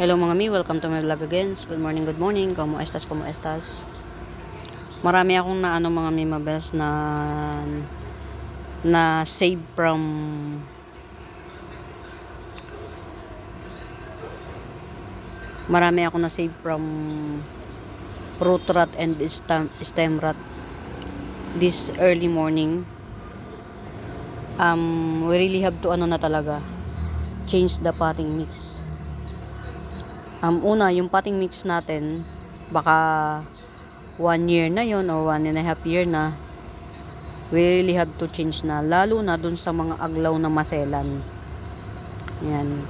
Hello mga mi, welcome to my vlog again. Good morning. Como estas, como estas. Marami akong mga mi mabels na save from marami ako na save from root rot and stem rot this early morning. We really have to na talaga change the potting mix. Una, yung potting mix natin, baka 1 year na yon or 1.5 year na, we really have to change na. Lalo na dun sa mga aglaw na maselan. Yan.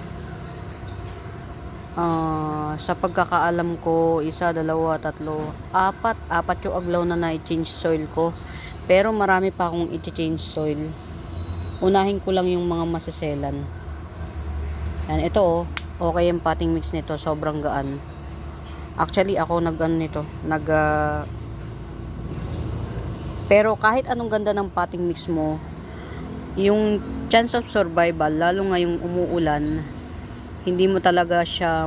Sa pagkakaalam ko, 1, 2, 3, 4 yung aglaw na na-change soil ko. Pero marami pa akong i-change soil. Unahin ko lang yung mga maseselan. Yan, ito okay yung potting mix nito, sobrang gaan. Actually ako pero kahit anong ganda ng potting mix mo, yung chance of survival, lalo ngayong umuulan, hindi mo talaga siya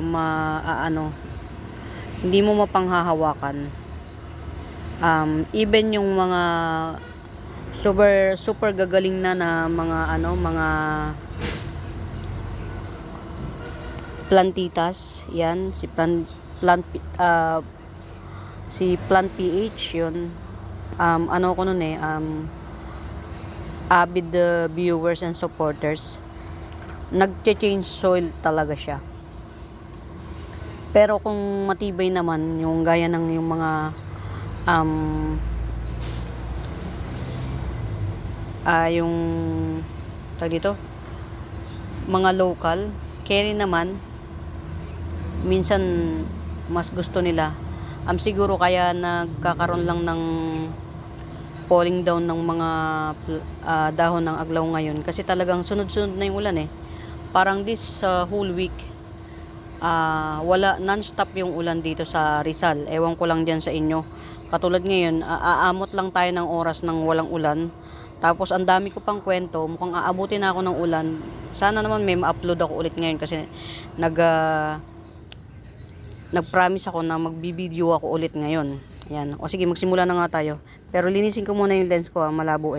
hindi mo mapanghahawakan. Even yung mga super gagaling na mga plantitas, yan, si plant PH yun. Ko nun avid viewers and supporters, nagche-change soil talaga siya. Pero kung matibay naman, yung gaya ng yung mga yung dito, mga local carry naman, minsan mas gusto nila. Siguro kaya nagkakaroon lang ng falling down ng mga dahon ng aglaw ngayon kasi talagang sunod-sunod na yung ulan Parang this whole week wala, non-stop yung ulan dito sa Rizal. Ewan ko lang diyan sa inyo. Katulad ngayon, aamot lang tayo ng oras ng walang ulan. Tapos ang dami ko pang kwento, mukhang aabutin na ako ng ulan. Sana naman may ma-upload ako ulit ngayon kasi nag-promise ako na magbibideo ako ulit ngayon. Yan. O sige, magsimula na nga tayo. Pero linisin ko muna yung lens ko, malabo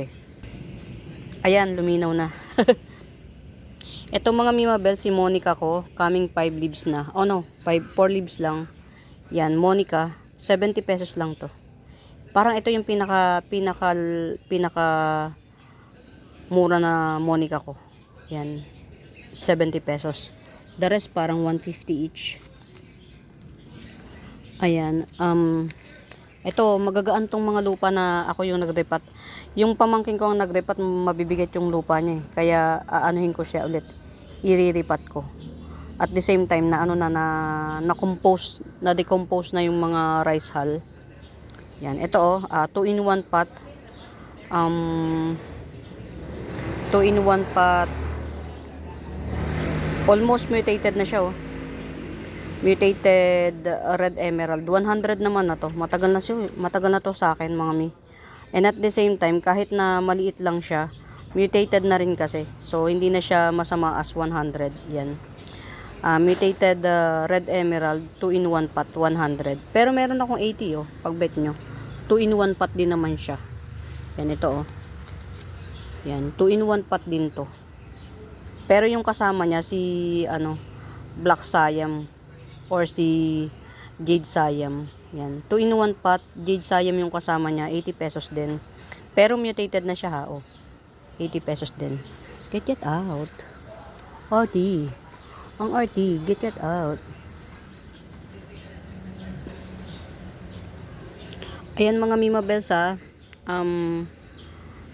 Ayan, luminaw na. Ito mga Mimabel, si Monica ko, coming 5 leaves na. 4 leaves lang. Yan, Monica, 70 pesos lang to. Parang ito yung pinaka mura na Monica ko. Yan, 70 pesos. The rest parang 150 each. Ayan, ito, magagaan tong mga lupa na ako yung nagrepat. Yung pamangkin ko ang nagrepat, mabibigat yung lupa niya Kaya aanuhin ko siya ulit. Iriripat ko. At the same time na decompose na yung mga rice hull. Yan, ito 2-in-1 pot. 2-in-1 pot. Almost mutated na siya Mutated red emerald. 100 naman na to. Matagal na to sa akin mga mi. And at the same time, kahit na maliit lang siya, mutated na rin kasi. So hindi na siya masama as 100. Yan. Mutated red emerald 2-in-1 pot 100. Pero meron akong 80 pagbet nyo. 2-in-1 pot din naman siya. Yan ito Yan, 2-in-1 pot din to. Pero yung kasama niya si Black Siam or si Jade Siam. Yan. 2-in-1 pot, Jade Siam yung kasama niya, 80 pesos din. Pero mutated na siya 80 pesos din. Get out. RT. Ang RT, get out. Ayan mga Mimabels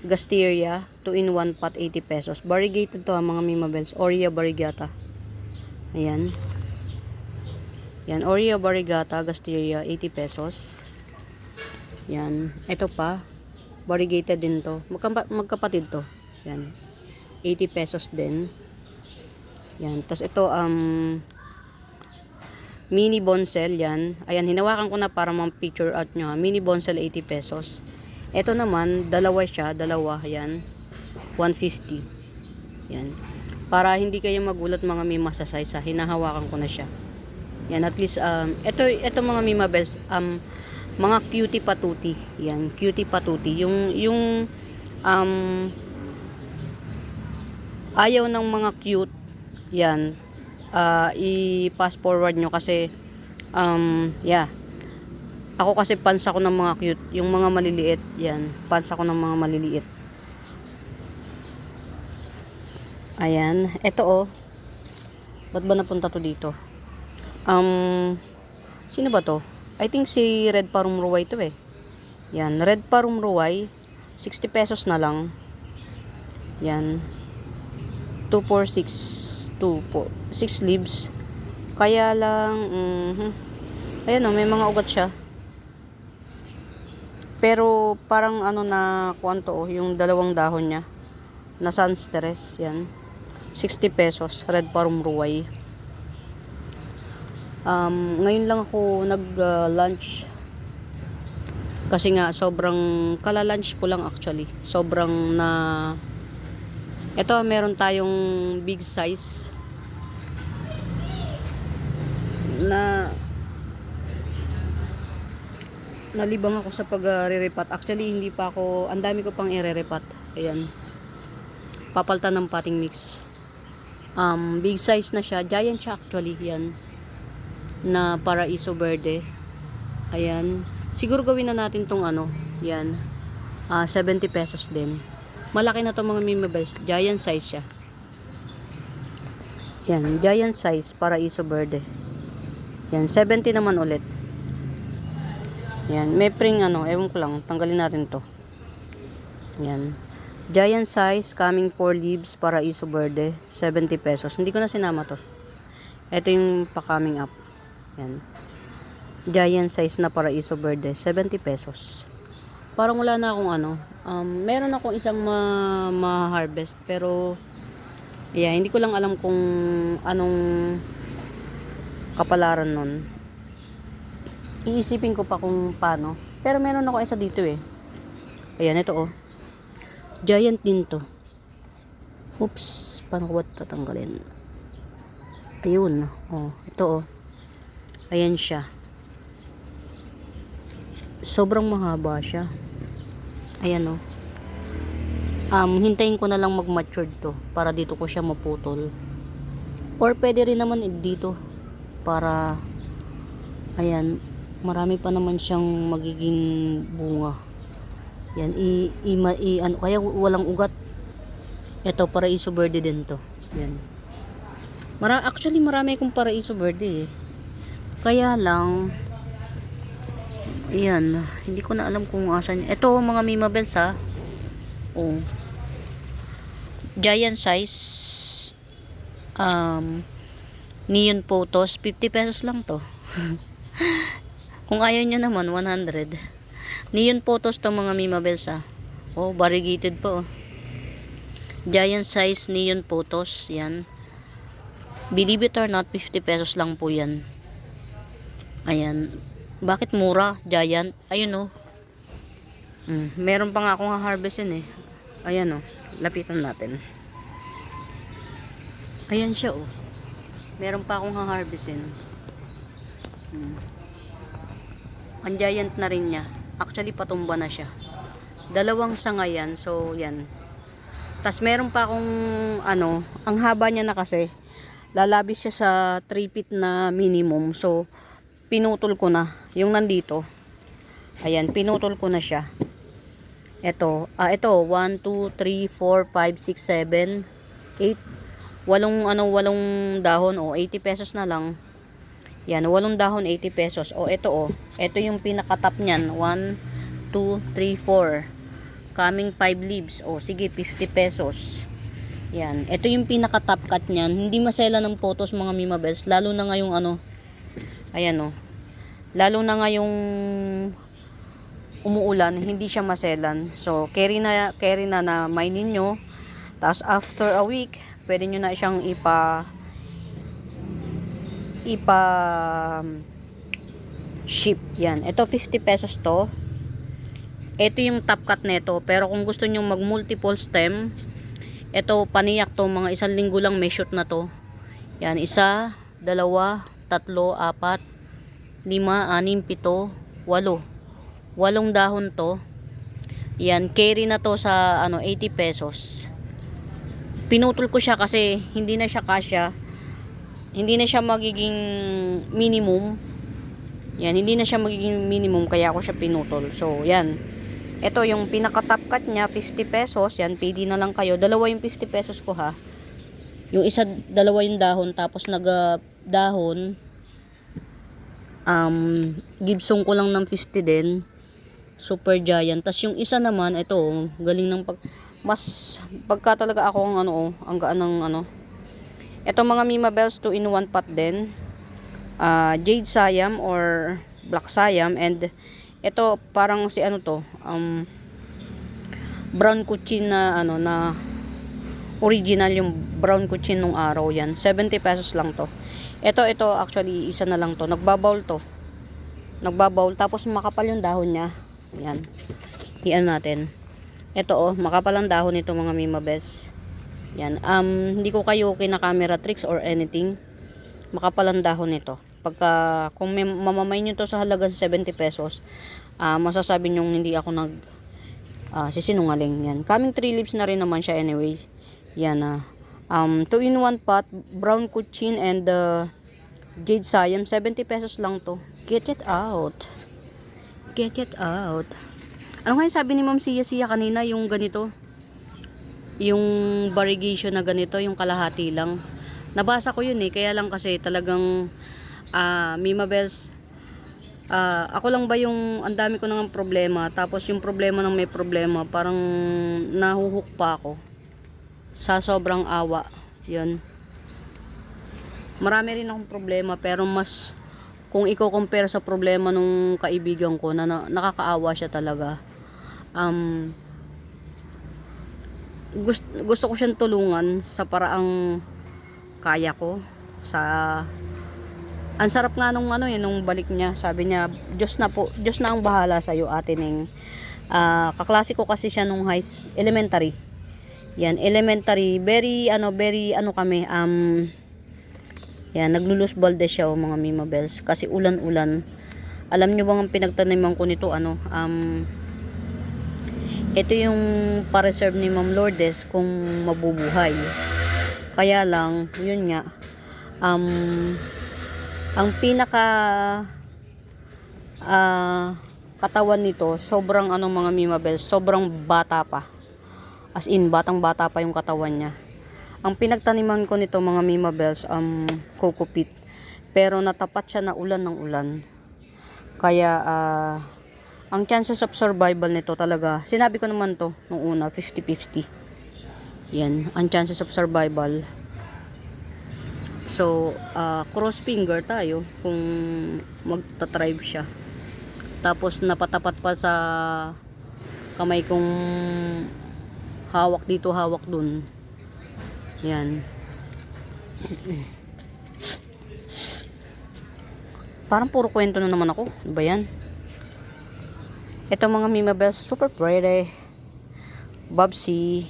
Gasteria, 2-in-1 pot, 80 pesos. Variegated to mga Mimabels. Aurea variegata. Ayan. Yan, Aurea variegata, Gasteria, 80 pesos. Yan. Ito pa. Variegated din to. Magkapatid to. Yan. 80 pesos din. Yan. Tapos ito, mini bonsel, yan. Ayan, hinawakan ko na para picture art nyo Mini bonsel, 80 pesos. Ito naman, dalawa, yan. 150. Yan. Para hindi kayo magulat mga may masasize hinahawakan ko na siya. Yan, at least, ito mga Mima Bells, mga cutie patuti. Yan, cutie patuti. Um, ayaw ng mga cute, yan, i-pass forward nyo kasi, yeah. Ako kasi fans ako ng mga cute, yung mga maliliit, yan. Fans ako ng mga maliliit. Ayan, eto oh. Ba't ba napunta to dito? Sino ba to? I think si Red Parum Ruway to eh. Yan, Red Parum Ruway, 60 pesos na lang. Yan. 246 6 leaves. Kaya lang, ayan oh, may mga ugat siya. Pero parang ano na kwanto oh, yung dalawang dahon niya na sunstress, yan. 60 pesos, Red Parum Ruway. Ngayon lang ako nag-lunch. Kasi nga sobrang kala-lunch ko lang actually. Sobrang na ito meron tayong big size na nalibang ako sa pag-rerepat. Actually, hindi pa ako, ang dami ko pang i-rerepat. Ayan. Papaltan ng potting mix. Big size na siya. Giant siya actually. Yan. Na Paraiso Verde. Ayan. Siguro gawin na natin tong ano. Yan. 70 pesos din. Malaki na to mga Mima Bells. Giant size siya. Yan. Giant size Paraiso Verde. Yan. 70 naman ulit. Yan, may pring ano, ewan ko lang, tanggalin natin to. Yan. Giant size, coming 4 leaves, Paraiso Verde, 70 pesos. Hindi ko na sinama to. Ito yung pa-coming up. Yan. Giant size na Paraiso Verde, 70 pesos. Parang wala na akong ano. Meron akong isang ma-harvest, pero yeah, hindi ko lang alam kung anong kapalaran nun. Iisipin ko pa kung paano. Pero meron ako isa dito eh. Ayan, ito oh. Giant din to. Oops. Paano ko ba tatanggalin? Ayun. Oh, ito oh. Ayan siya. Sobrang mahaba siya. Ayan oh. Hintayin ko na lang mag-mature to. Para dito ko siya maputol. Or pwede rin naman dito. Para ayan. Marami pa naman siyang magiging bunga. Yan, ano, kaya walang ugat. Ito, Paraiso Verde din to. Yan. Actually, marami akong Paraiso Verde eh. Kaya lang, yan, hindi ko na alam kung asan. Ito, mga Mima Bells ha. Oh. Giant size. Neon photos, 50 pesos lang to. Kung ayaw nyo naman, 100. Neon photos to mga Mima Bells ha. Oh, variegated po. Giant size neon photos. Yan. Believe it or not, 50 pesos lang po yan. Ayan. Bakit mura? Giant. Ayun oh. Meron pa nga akong harvestin eh. Ayan oh. Lapitan natin. Ayan siya oh. Meron pa akong harvestin. Ang giant na rin niya. Actually, patumba na siya. Dalawang sanga yan. So, yan. Tas meron pa akong, ano, ang haba niya na kasi, lalabis siya sa 3 feet na minimum. So, pinutol ko na. Yung nandito. Ayan, pinutol ko na siya. Ito. Ito, 1, 2, 3, 4, 5, 6, 7, 8. Walong dahon. O, 80 pesos na lang. Yan, 8 dahon, 80 pesos. O, ito oh. Ito yung pinaka-top niyan. 1, 2, 3, 4. Coming 5 leaves. O, sige, 50 pesos. Yan. Ito yung pinaka-top cut niyan. Hindi masela ng photos mga Mima Bells. Lalo na ngayong ano. Ayan oh. Lalo na ngayong umuulan. Hindi siya maselan. So, carry na may ninyo. Tapos, after a week, pwede nyo na siyang ship. Yan. Ito 50 pesos to. Ito yung top cut nito. Pero kung gusto nyo mag multiple stem, ito paniyak to. Mga 1 linggo lang may shoot na to. Yan. 1, 2, tatlo, apat, lima, anim, pito, walo. Walong dahon to. Yan, carry na to sa 80 pesos. Pinutol ko siya kasi hindi na siya kasya. Hindi na siya magiging minimum. Yan, hindi na siya magiging minimum kaya ako siya pinutol. So, yan. Ito yung pinaka-top cut niya, 50 pesos. Yan, pili na lang kayo. Dalawa yung 50 pesos ko ha. Yung isa, dalawa yung dahon. Tapos dahon. Gibson ko lang ng 50 din. Super Giant. Tapos yung isa naman, ito, galing ng pagka talaga ako ang gaan ng ito mga Mima Bells 2-in-1 pot din. Jade Siam or Black Siam, and ito parang si brown kuchin na na original, yung brown kuchin nung araw. Yan, 70 pesos lang to. Ito actually isa na lang to. Nagbabawl tapos makapal yung dahon niya. Yan. Iyan natin. Ito makapal ang dahon nito mga Mima Bells. Yan. Hindi ko kayo kina-camera tricks or anything. Makapal ang dahon nito. Kung mamamay nyo to sa halagang 70 pesos, masasabi nyo hindi ako sisinungaling. Yan. Coming 3 leaves na rin naman siya anyway. Yan. 2-in-1 pot, brown kuchin and jade siam, 70 pesos lang to. Get it out. Get it out. Ano nga yung sabi ni Ma'am Sia kanina, yung ganito? Yung variegation na ganito, yung kalahati lang. Nabasa ko yun kaya lang kasi talagang Mima Bells, ako lang ba yung ang dami ko nang problema, tapos yung problema ng may problema, parang nahuhook pa ako sa sobrang awa. Yun, marami rin akong problema, pero mas kung i-compare sa problema nung kaibigan ko na nakakaawa siya talaga. Gusto ko siyang tulungan sa paraang kaya ko. Ang sarap nga nung nung balik niya, sabi niya, Diyos na ang bahala sa iyo, Ate Ning. Kaklase ko kasi siya nung elementary. Yan, elementary, very kami, yan, naglulus balde siya mga Mima Bells kasi ulan-ulan. Alam niyo bang ang pinagtaniman ko nito ito yung pa-reserve ni Ma'am Lourdes kung mabubuhay. Kaya lang, yun nga, ang pinaka katawan nito, sobrang mga Mima Bells, sobrang bata pa. As in, batang-bata pa yung katawan niya. Ang pinagtaniman ko nito mga Mima Bells, coco peat. Pero natapat siya na ulan ng ulan. Kaya, ang chances of survival nito talaga, sinabi ko naman to nung una, 50-50. Yan, ang chances of survival. So, cross finger tayo kung magta-thrive siya. Tapos napatapat pa sa kamay kong hawak dito, hawak dun. Yan. Parang puro kwento na naman ako. Ano ba yan? Ito mga Mima Bells, super pretty. Bobsy,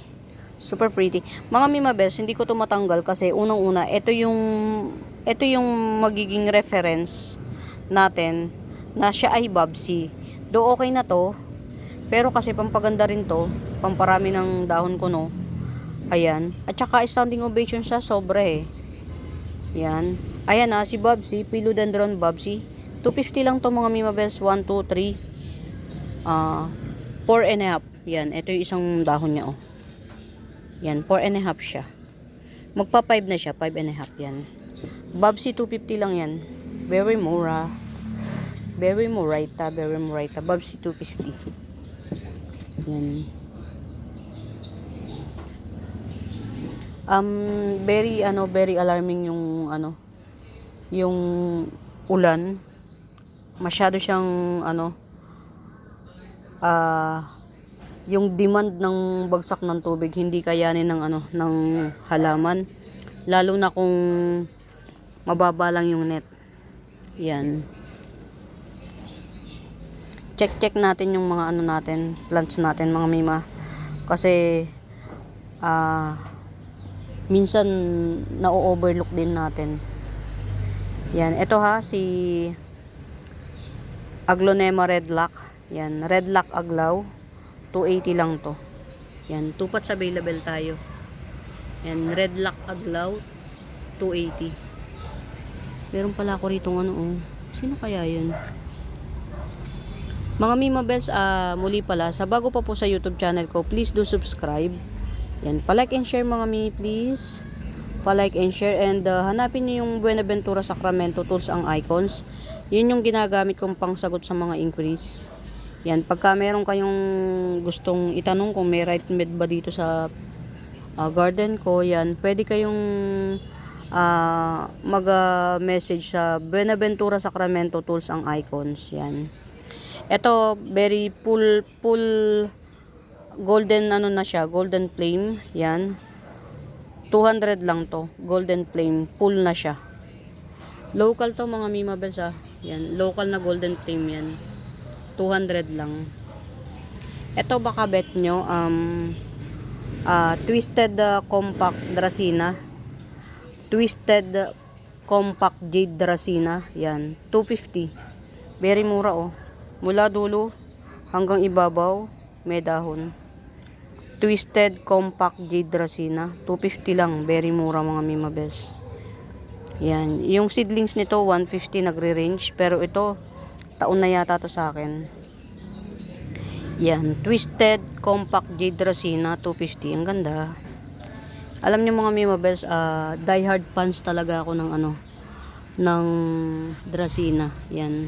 super pretty. Mga Mima Bells, hindi ko to matanggal kasi unang-una, ito yung magiging reference natin na siya ay Bobsy. Do okay na to, pero kasi pampaganda rin to, pamparami ng dahon ko no. Ayan. At saka standing ovation siya, sobra Yan. Ayan si Bobsy, Philodendron Bobsy. 250 lang to mga Mima Bells, 1, 2, 3. 4 and a half. Yan, ito yung isang dahon niya Yan, 4 and a half siya. Magpa 5 na siya, 5 and a half yan. Bobsy 250 lang yan. Very mura. Very muraita, very muraita. Bobsy 250. Yan. Very alarming yung ulan. Masyado siyang yung demand ng bagsak ng tubig hindi kayanin ng halaman, lalo na kung mababa lang yung net. Yan, check natin yung mga natin, plants natin mga Mima, kasi minsan na-overlook din natin. Yan, ito ha, si Aglonema Red Lock. Yan, Red Lock Aglaw. 280 lang to. Yan, 2 pots available tayo. Yan, Red Lock Aglaw. 280. Meron pala ako rito ano oh. Sino kaya yun? Mga Mima Bells, muli pala, sa bago pa po sa YouTube channel ko, please do subscribe. Yan, palike and share mga Mimi, please. Palike and share, and hanapin niyo yung Buenaventura Sacramento Tools ang icons. Yun yung ginagamit kong pangsagot sa mga inquiries. Yan, pagka meron kayong gustong itanong kung may right med ba dito sa garden ko, yan, pwede kayong mag-message sa Buenaventura Sacramento Tools ang icons. Yan. Ito, very full golden ano na siya, golden flame. Yan. 200 lang to. Golden flame. Full na siya. Local to mga Mima Bells ah. Yan. Local na golden flame yan. 200 lang. Ito baka bet nyo. Twisted compact Dracena. Twisted compact jade Dracena. Yan. 250. Very mura oh. Mula dulo hanggang ibabaw, may dahon. Twisted compact jade Dracena, 250 lang, very mura mga Mima Bells. Yan, yung seedlings nito 150 nagre-range, pero ito taon na yata to sa akin. Yan, twisted compact jade Dracena, 250, ang ganda. Alam niyo mga Mima Bells, die hard fans talaga ako ng ano, ng Dracena. Yan.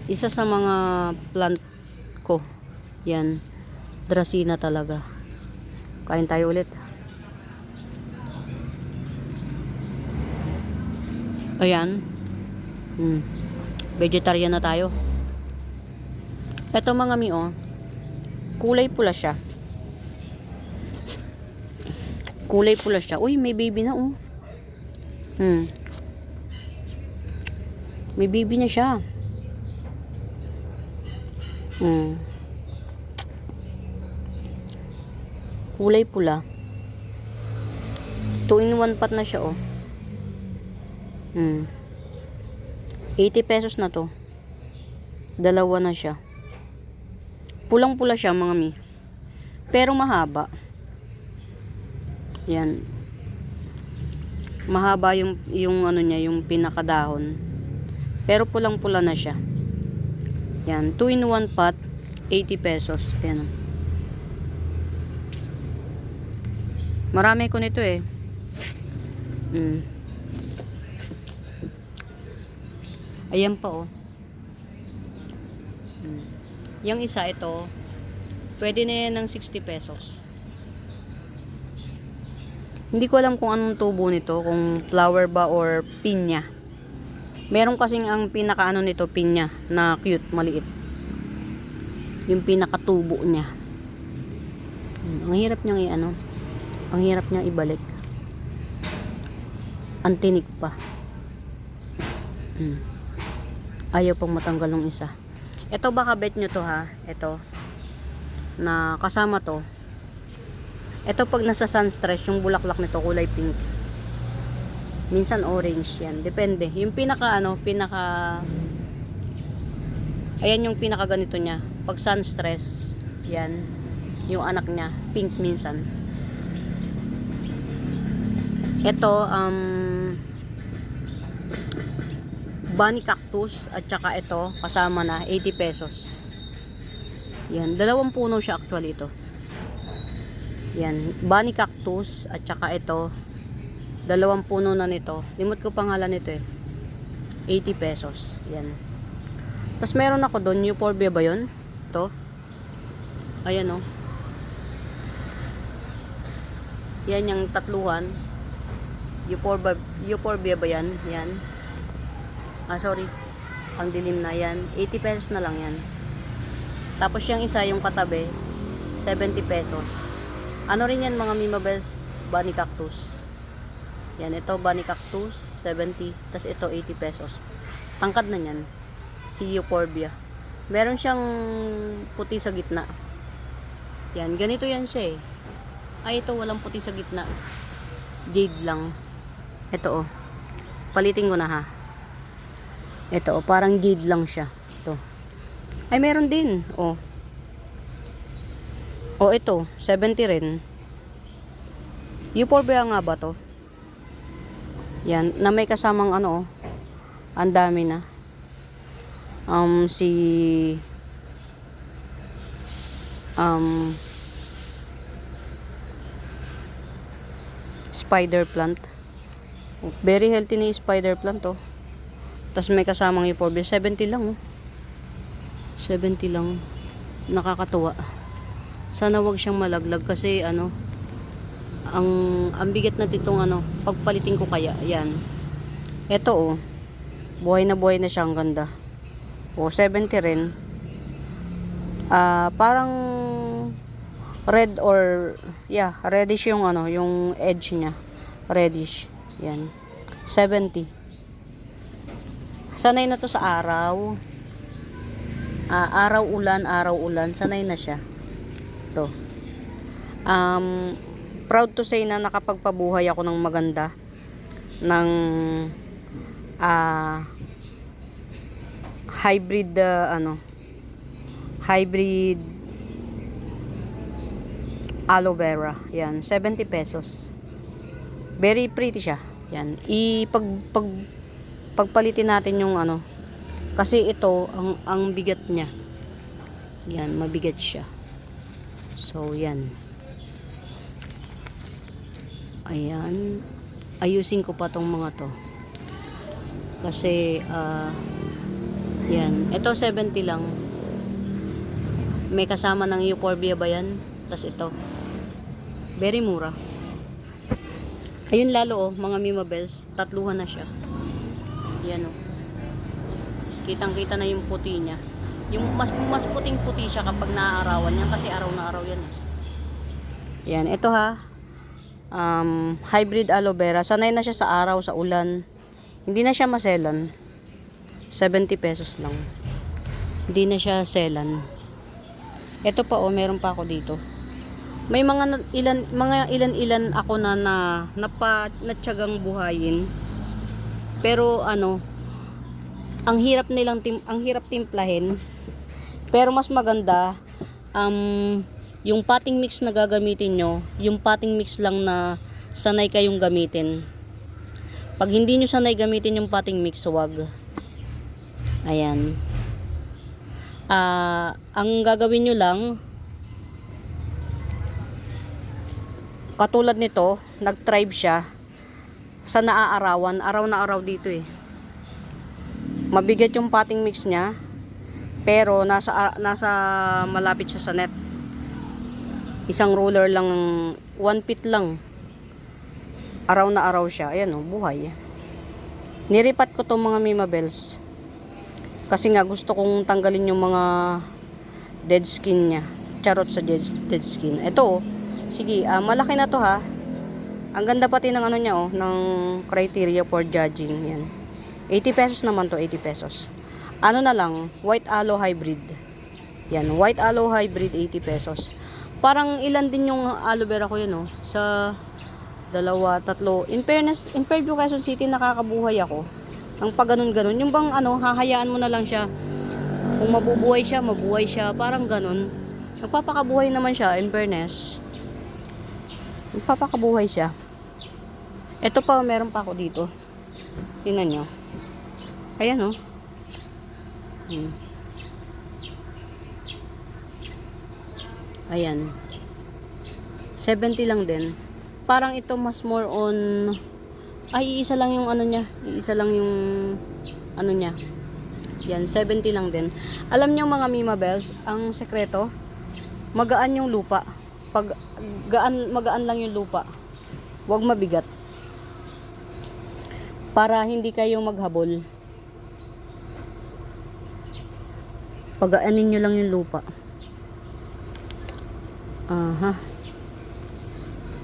Isa sa mga plant ko. Yan. Dracena talaga. Kain tayo ulit. Ayan. Vegetarian na tayo. Ito mga mi oh. Kulay pula siya. Kulay pula siya. Uy, may baby na oh. May baby na siya. Kulay pula. 2-in-1 pot na siya oh. 80 pesos na to. Dalawa na siya. Pulang pula siya mga mi. Pero mahaba. Yan. Mahaba yung ano niya, yung pinakadahon. Pero pulang-pula na siya. Yan, 2-in-1 pot, 80 pesos. Ayan. Marami ko nito eh. Ayan pa oh. Yung isa ito, pwede na yan ng 60 pesos. Hindi ko alam kung anong tubo nito, kung flower ba or pinya. Meron kasing ang pinaka ano nito, pinya, na cute, maliit. Yung pinaka tubo niya. Ang hirap niyang i-ano. Ang hirap niyang ibalik. Ang tinik pa. Ayaw pang matanggal ng isa. Ito baka bet nyo to ha. Ito. Na kasama to. Ito pag nasa sunstress, yung bulaklak nito kulay pink. Minsan orange yan. Depende. Yung pinaka ano, ayan yung pinaka ganito niya. Pag sunstress, yan. Yung anak niya, pink minsan. Ito, bunny cactus. At saka ito, kasama na, 80 pesos. Yan. 2 puno siya actually ito. Yan. Bunny cactus. At saka ito, 2 puno na nito. Limot ko pangalan nito eh. 80 pesos. Yan. Tapos meron ako doon, Euphorbia ba yun? Ito. Ayan o. Yan yung tatluhan. Euphorbia ba yan? Yan. Sorry. Ang dilim na yan. 80 pesos na lang yan. Tapos yung isa, yung katabi, 70 pesos. Ano rin yan mga Mima Bells? Bunny cactus. Yan, ito bunny cactus, 70. Tapos ito, 80 pesos. Tangkad na yan. Si Euphorbia. Meron siyang puti sa gitna. Yan, ganito yan siya eh. Ay, ito, walang puti sa gitna. Jade lang. Ito oh. Palitin ko na ha. Ito, parang jade lang siya. Ito. Ay, meron din. Oh. Oh, ito. 70 rin. Euphorbia nga ba to? Yan. Na may kasamang ano, oh. Ang dami na. Si spider plant. Very healthy na yung spider plant, oh. Tapos may kasamang euphorbia. 70 lang, oh. 70 lang. Nakakatuwa. Sana wag siyang malaglag kasi ano, ang bigat na titong ano, pagpalitin ko kaya. Yan. Ito, oh. Buhay na siya, ang ganda. Oh, 70 rin. Parang red or yeah, reddish yung ano, yung edge niya. Reddish. Yan. 70. Sanay na to sa araw. Araw ulan. Sanay na siya. To. Proud to say na nakapagpabuhay ako ng maganda ng hybrid hybrid aloe vera. Yan, 70 pesos. Very pretty siya. Yan. Pagpalitin natin yung ano. Kasi ito, ang bigat niya. Yan, mabigat siya. So, yan. Ayan. Ayusin ko pa tong mga to. Kasi, yan. Ito, 70 lang. May kasama ng euphorbia ba yan? Tas ito. Very mura. Ayun lalo, oh, mga Mimabels. Tatluhan na siya. Yan, oh. Kitang-kita na yung puti niya. Yung mas puting puti siya kapag naaarawan yan. Kasi araw na araw yan, eh. Yan. Ito, ha. Hybrid aloe vera. Sanay na siya sa araw, sa ulan. Hindi na siya maselan. 70 pesos lang. Hindi na siya selan. Ito pa, oh, meron pa ako dito. May mga ilan ako na natsagang buhayin. Pero ano, ang hirap timplahin. Pero mas maganda yung potting mix na gagamitin nyo, yung potting mix lang na sanay kayong gamitin. Pag hindi nyo sanay gamitin yung potting mix, wag. Ayan. Ang gagawin nyo lang, katulad nito, nag-thrive siya sa naaarawan. Araw na araw dito, eh. Mabigat yung potting mix niya, pero nasa malapit siya sa net. Isang roller lang, 1 feet lang. Araw na araw siya. Ayan, oh, buhay. Niripat ko tong mga Mimabels. Kasi nga gusto kong tanggalin yung mga dead skin niya. Charot sa dead skin. Ito, oh. Sige, malaki na to, ha. Ang ganda pati ng ano niya, oh, ng criteria for judging. Yan. 80 pesos naman to, 80 pesos. Ano na lang, white aloe hybrid. Yan, white aloe hybrid, 80 pesos. Parang ilan din yung aloe vera ko yun, oh. Sa 2, 3. In fairness, in Fairview, Quezon City, nakakabuhay ako. Ang pag ganun-ganun. Yung bang ano, hahayaan mo na lang siya. Kung mabubuhay siya. Parang ganun. Nagpapakabuhay naman siya, in fairness. Nagpapakabuhay siya. Ito pa, meron pa ako dito. Tingnan nyo. Ayan, oh. Ayan. 70 lang din. Parang ito mas more on, ay, iisa lang yung ano niya. Iisa lang yung ano niya. Yan, 70 lang din. Alam niyo mga Mimabels, ang sekreto, magaan yung lupa. Pag magaan lang yung lupa. Huwag mabigat. Para hindi kayo maghabol. Pagaanin nyo lang yung lupa. Aha.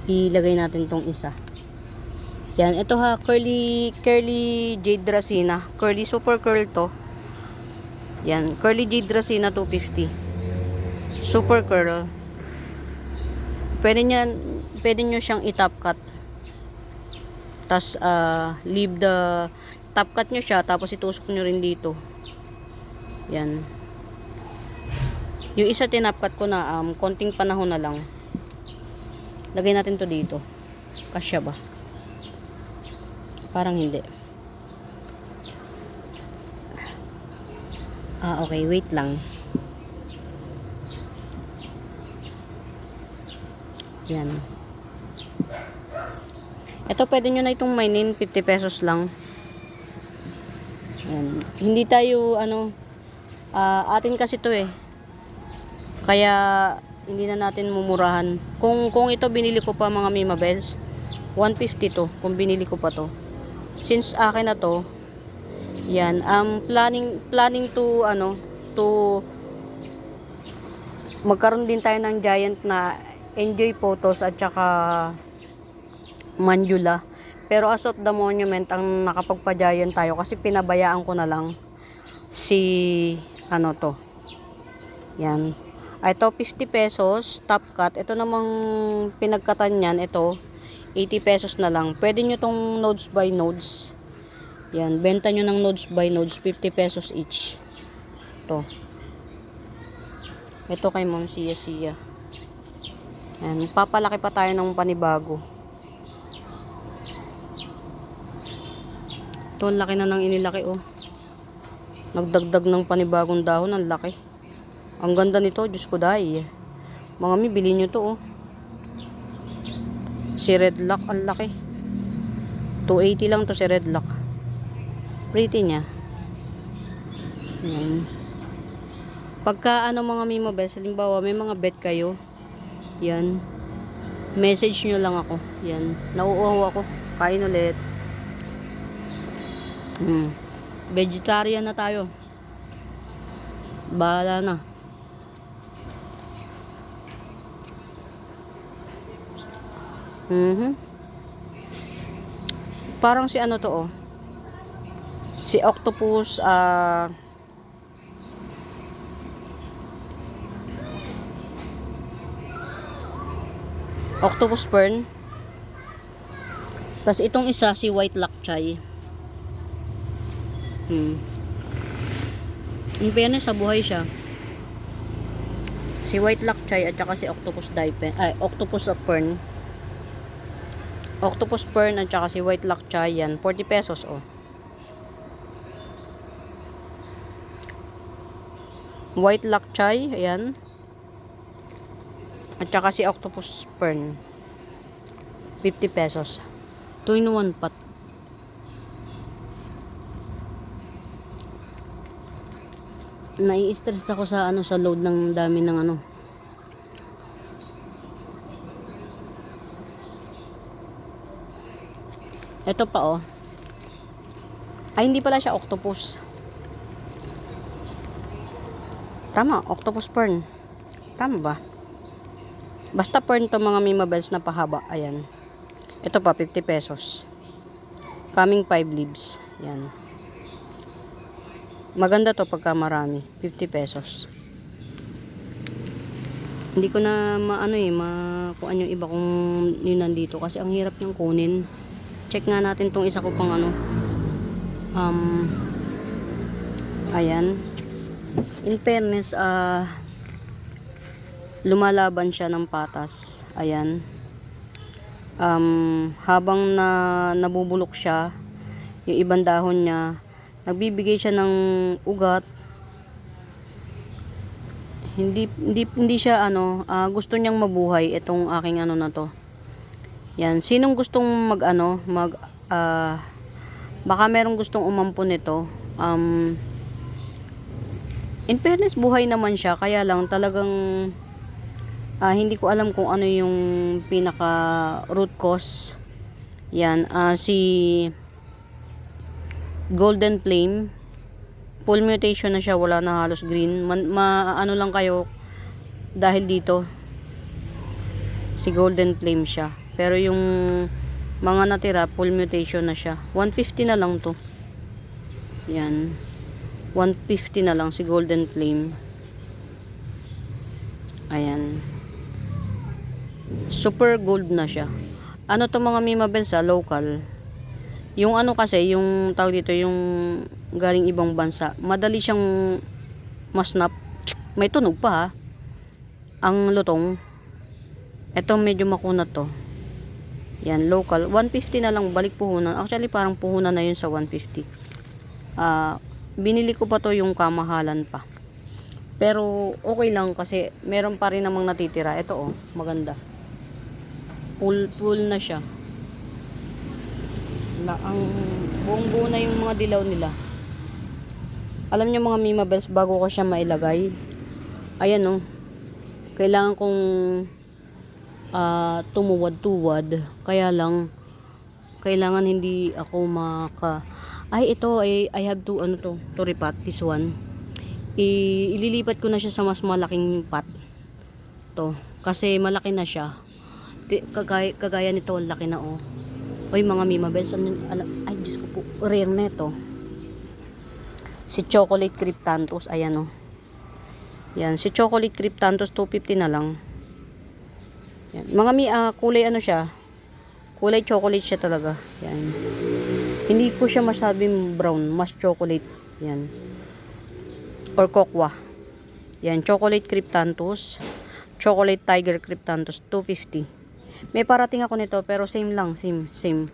Ilagay natin tong isa. Yan, ito ha, curly jade dracena. Curly, super curl to. Yan, curly jade dracena 250. Super curl. Pwede nyo siyang i-top cut. Tas leave the top cut nyo siya, tapos itusok nyo rin dito. Yan. Yung isa tinap cut ko na, konting panahon na lang. Lagay natin to dito. Kasya ba? Parang hindi. Okay, wait lang. Yan. Ito pwede nyo na itong mainin, 50 pesos lang. Yan. Hindi tayo atin kasi to kaya hindi na natin mumurahan. Kung ito binili ko pa mga Mima Bells, 150 to kung binili ko pa to. Since akin na to, yan, planning to magkaroon din tayo ng giant na Enjoy Photos at saka Manjula. Pero as of the monument, ang nakapagpa-giant tayo kasi pinabayaan ko na lang si to. Yan. Ito 50 pesos top cut. Ito namang pinagkatan niyan, ito 80 pesos na lang. Pwede nyo tong nodes by nodes. Yan, benta nyo ng nodes by nodes, 50 pesos each. Ito kay Ma'am Sia. Yan, papalaki pa tayo ng panibago. Ito, ang laki na ng inilaki, Nagdagdag ng panibagong dahon, ang laki. Ang ganda nito, Diyos ko dahi. Mga mi, bilhin nyo to, Si Red Lock, ang laki. 280 lang to si Red Lock. Pretty niya. Yan. Pagka mga Mima Bells, halimbawa may mga bet kayo, yan, message nyo lang ako. Yan, nauuhaw ako. Kain ulit. Vegetarian na tayo. Bahala na. Parang si to, si octopus, octopus fern. Tapos itong isa si white lakchay. In fairness, sa buhay siya. Si white lakchay at saka si octopus octopus fern. Octopus fern at saka si white lakchay, yan 40 pesos White lakchay, ayan. At saka si octopus fern, 50 pesos. 2 in 1 pot. Nai-stress ako sa sa load ng dami ng Ito pa Ay, hindi pala siya octopus. Tama, octopus fern. Tama ba? Basta fern to mga Mima Bells na pahaba. Ayan. Ito pa, 50 pesos. Coming 5 leaves. Yan. Maganda to pagka marami. 50 pesos. Hindi ko na kung ano yung iba kung yun nandito. Kasi ang hirap niyang kunin. Check nga natin tong isa ko pang ayan. In fairness, lumalaban siya ng patas. Ayan. Habang nabubulok siya, yung ibang dahon niya, nagbibigay siya ng ugat. Hindi siya gusto niyang mabuhay itong aking na to. Yan, sinong gustong baka merong gustong umampon nito. In fairness, buhay naman siya, kaya lang talagang hindi ko alam kung ano yung pinaka root cause. Yan, si Golden Flame, full mutation na siya, wala na halos green. Lang kayo dahil dito si Golden Flame siya. Pero yung mga natira, full mutation na siya. 150 na lang to. Yan. 150 na lang si Golden Flame. Ayan. Super gold na siya. Ano to mga Mima Bells, local. Yung ano kasi, yung tawag dito, yung galing ibang bansa, madali siyang masnap. May tunog pa ha. Ang lutong. Ito medyo makunat to. Yan, local. 150 na lang, balik puhunan. Actually, parang puhunan na yun sa 150. Binili ko pa to yung kamahalan pa. Pero, okay lang kasi meron pa rin namang natitira. Ito oh, maganda. Full na siya. Ang buong buo na yung mga dilaw nila. Alam niyo mga Mima Bells, bago ko siya mailagay, ayan oh, kailangan kong tumuwad-tuwad. Kaya lang, kailangan hindi ako ay ito, I have to, to repat, this one. Ililipat ko na siya sa mas malaking pot. To, kasi malaki na siya. Kagaya nito, laki na oh. Oy mga Mima Bells, ay Diyos ko po, rare na ito. Si Chocolate Cryptanthus, ayan oh. Yan, si Chocolate Cryptanthus 250 na lang. Yan. Mga kulay ano siya? Kulay chocolate siya talaga. Yan. Hindi ko siya masabing brown, mas chocolate. Yan. Or cocoa. Yan, Chocolate Cryptanthus. Chocolate Tiger Cryptanthus 250. May parating ako nito pero same lang, same.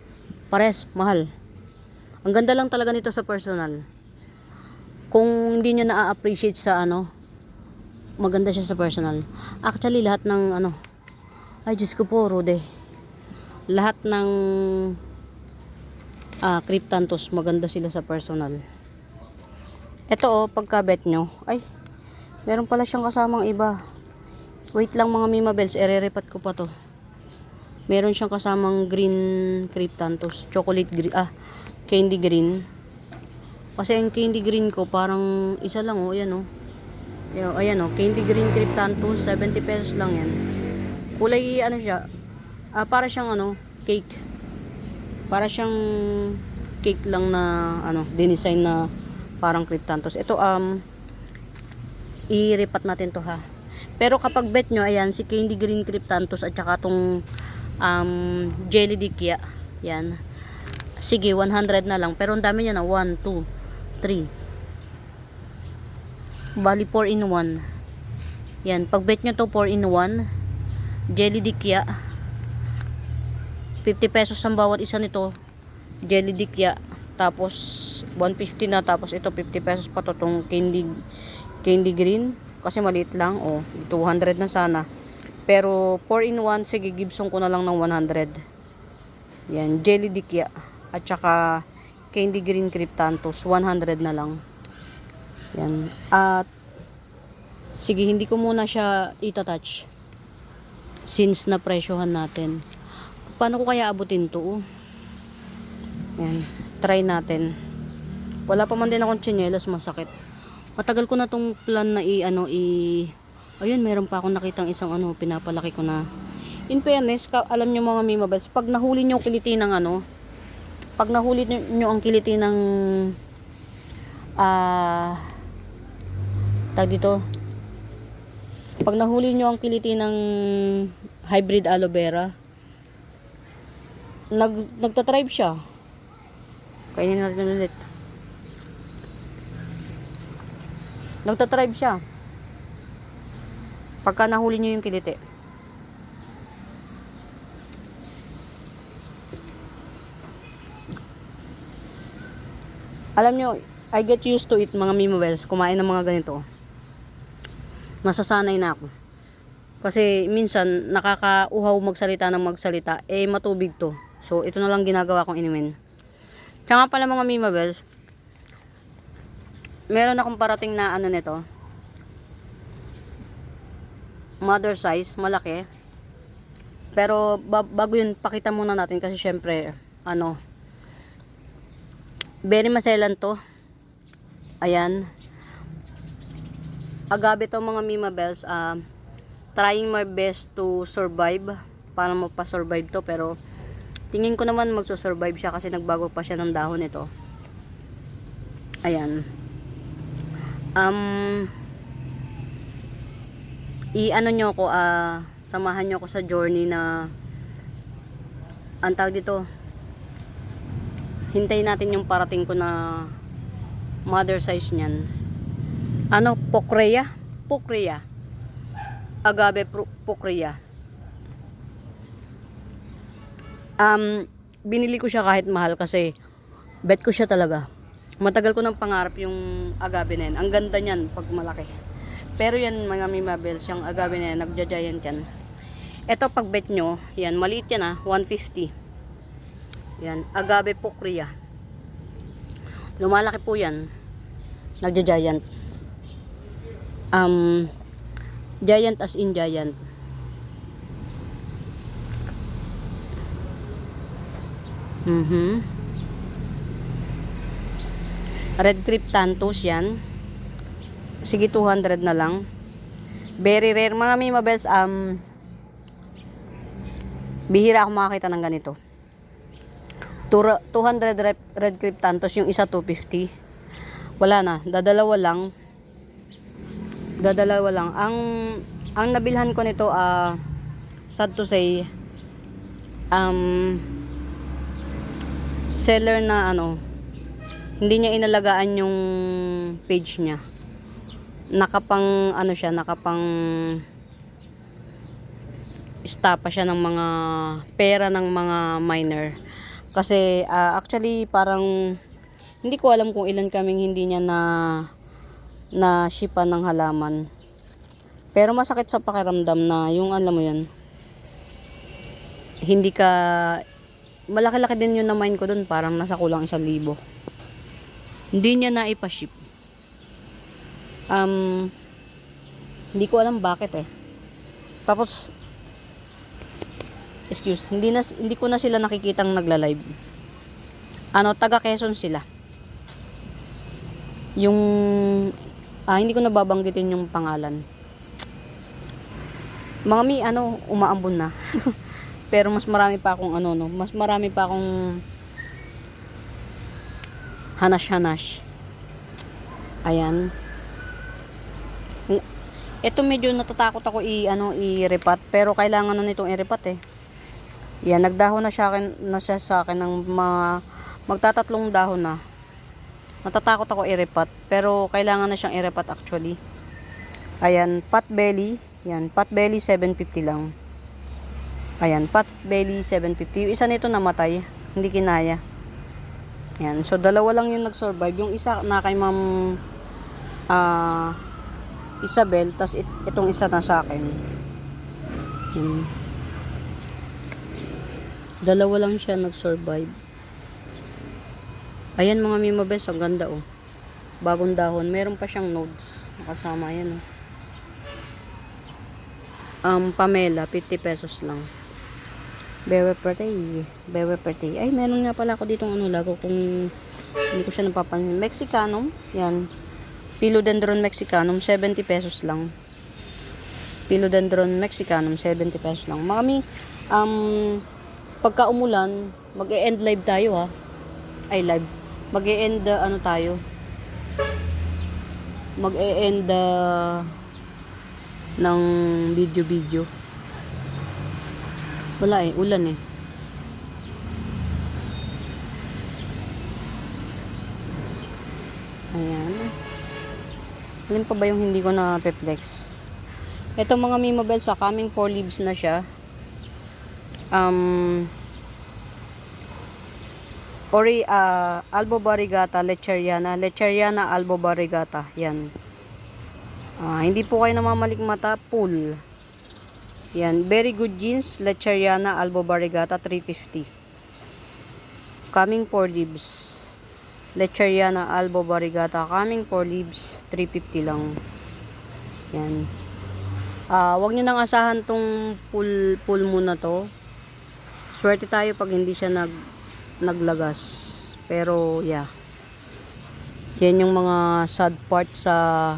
Pares, mahal. Ang ganda lang talaga nito sa personal. Kung hindi nyo na-appreciate sa maganda siya sa personal. Actually, lahat ng ay Diyos ko po, Rude. Lahat ng Cryptanthus, maganda sila sa personal. Ito oh, pagka-bet nyo, ay, meron pala siyang kasamang iba. Wait lang mga Mima Bells, ere-repat ko pa to. Meron siyang kasamang green Cryptanthus, chocolate green, candy green. Kasi ang candy green ko, parang isa lang oh, ayan oh. Ayan oh, candy green Cryptanthus, 70 pesos lang yan. Kulay siya, para siyang cake. Para siyang cake lang na dinesign na parang Cryptanthus. Ito i-repat natin to ha. Pero kapag bet nyo, ayan, si candy green Cryptanthus at saka tong jelly dikya, yan. Sige, 100 na lang. Pero ang dami niya na 1, 2, 3. Bali 4 in 1. Yan, pag bet nyo to 4 in 1. Jelly dikya. 50 pesos ang bawat isa nito. Jelly dikya. Tapos 150 na, tapos ito 50 pesos pa to tong candy green kasi maliit lang oh, 200 na sana. Pero 4 in 1, sige, Gibson ko na lang ng 100. Yan, jelly dikya at saka candy green Cryptanthus, 100 na lang. Yan. At sige, hindi ko muna siya itatouch since na presyohan natin. Paano ko kaya abutin to? Yan, try natin. Wala pa man din akong tsinelas, masakit. Matagal ko na tong plan na ayun, meron pa akong nakitang isang pinapalaki ko na. In fairness, alam nyo mga Mima Bells, pag nahuli nyo kiliti ng pag nahuli nyo ang kiliti ng tag dito, pag nahuli nyo ang kiliti ng hybrid aloe vera, nagtatribe siya. Kainin natin ulit. Nagtatribe siya pagka nahuli nyo yung kiliti. Alam nyo, I get used to it mga Mima Bells, kumain ng mga ganito. Nasasanay na ako. Kasi minsan nakakauhaw magsalita ng magsalita, matubig to. So ito na lang ginagawa kong inumin. Tsaka pala mga Mima Bells, meron akong parating na nito. Mother size, malaki. Pero bago yun, pakita muna natin kasi syempre, very maselan to. Ayan. Agave to mga Mima Bells. Trying my best to survive. Para mapasurvive to. Pero tingin ko naman magsusurvive siya kasi nagbago pa siya ng dahon ito. Ayan. Nyo ko, samahan nyo ko sa journey na ang tawag dito, hintayin natin yung parating ko na mother size niyan. Ano, Pokrea? Pokrea. Agave Pokrea. Binili ko siya kahit mahal kasi bet ko siya talaga. Matagal ko nang pangarap yung agave na yan. Ang ganda niyan pag malaki. Pero yan mga mimabels, yung agave na yan, nagja-giant yan. Ito pag bet nyo, yan, maliit yan 150. Yan, agave Pokrea. Lumalaki po yan. Nagja-giant. Giant as in giant. Red Cryptanthus yan. Sige, 200 na lang. Very rare mga mimabels. Bihira ako makakita ng ganito. 200 Red Cryptanthus, yung isa 250. Wala na, dadalawa lang. Ang nabilhan ko nito, sad to say, seller na hindi niya inalagaan yung page niya. Nakapang istapa siya ng mga pera ng mga miner. Kasi actually parang hindi ko alam kung ilan kaming hindi niya na shipan ng halaman. Pero masakit sa pakiramdam na yung alam mo yan. Hindi ka malaki-laki din yung na-mine ko dun, parang nasa kulang 1,000. Hindi niya na ipa-ship. Hindi ko alam bakit Tapos hindi ko na sila nakikitang nagla-live. Taga Quezon sila. Yung hindi ko nababanggitin yung pangalan. Mga umaambon na. Pero mas marami pa akong mas marami pa akong hanash. Ayan. Ito medyo natatakot ako i-repat, pero kailangan na nitong i-repat Yan, nagdahon na siya sa akin ng magtatatlong dahon na. Natatakot ako i-repat, pero kailangan na siyang i-repat actually. Ayan, pot belly. Yan, pot belly 750 lang. Ayan, pot belly 750. Yung isa nito namatay, hindi kinaya. Yan, so dalawa lang yung nag-survive. Yung isa na kay Ma'am Isabel, tas itong isa na sa akin. Dalawa lang siya nag-survive. Ayan mga mimabes, ang ganda bagong dahon, meron pa siyang nodes nakasama. Ayan Pamela, 50 pesos lang. Very pretty. Ay, meron nga pala ako ditong lago kung hindi ko siya napapansin. Mexicanum, yan. Philodendron Mexicanum, 70 pesos lang. Philodendron Mexicanum, 70 pesos lang. Mami, pagka umulan, mag-e-end live tayo Ay, live. Mag-e-end tayo. Mag-e-end ng video. Wala ulan Ayan. Alin pa ba yung hindi ko na pe-flex? Ito mga mimabel, sa coming 4 leaves na siya. Albo Barigata Lecheriana Albo Barigata. Yan. Hindi po kayo namamalikmata, pool. Yan, very good jeans, Lecheriana Albo Barigata 350. Coming 4 leaves. Lecheriana Albo Barigata coming 4 leaves 350 lang. Yan. Wag niyo nang asahan tong pool muna to. Swerte tayo pag hindi siya naglagas. Pero yeah. Yan yung mga sad part sa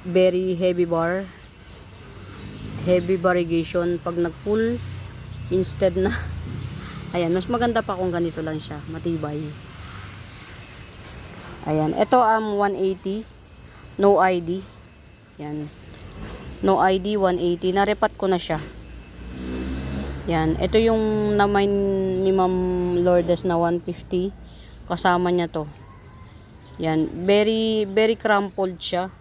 very heavy barrigation pag nag-pull instead na ayan, mas maganda pa kung ganito lang siya, matibay. Ayan, ito 180 no ID. Yan, no ID 180, narepat ko na siya. Yan, ito yung na-mine ni Ma'am Lourdes na 150. Kasama niya to. Yan, very very crumpled siya.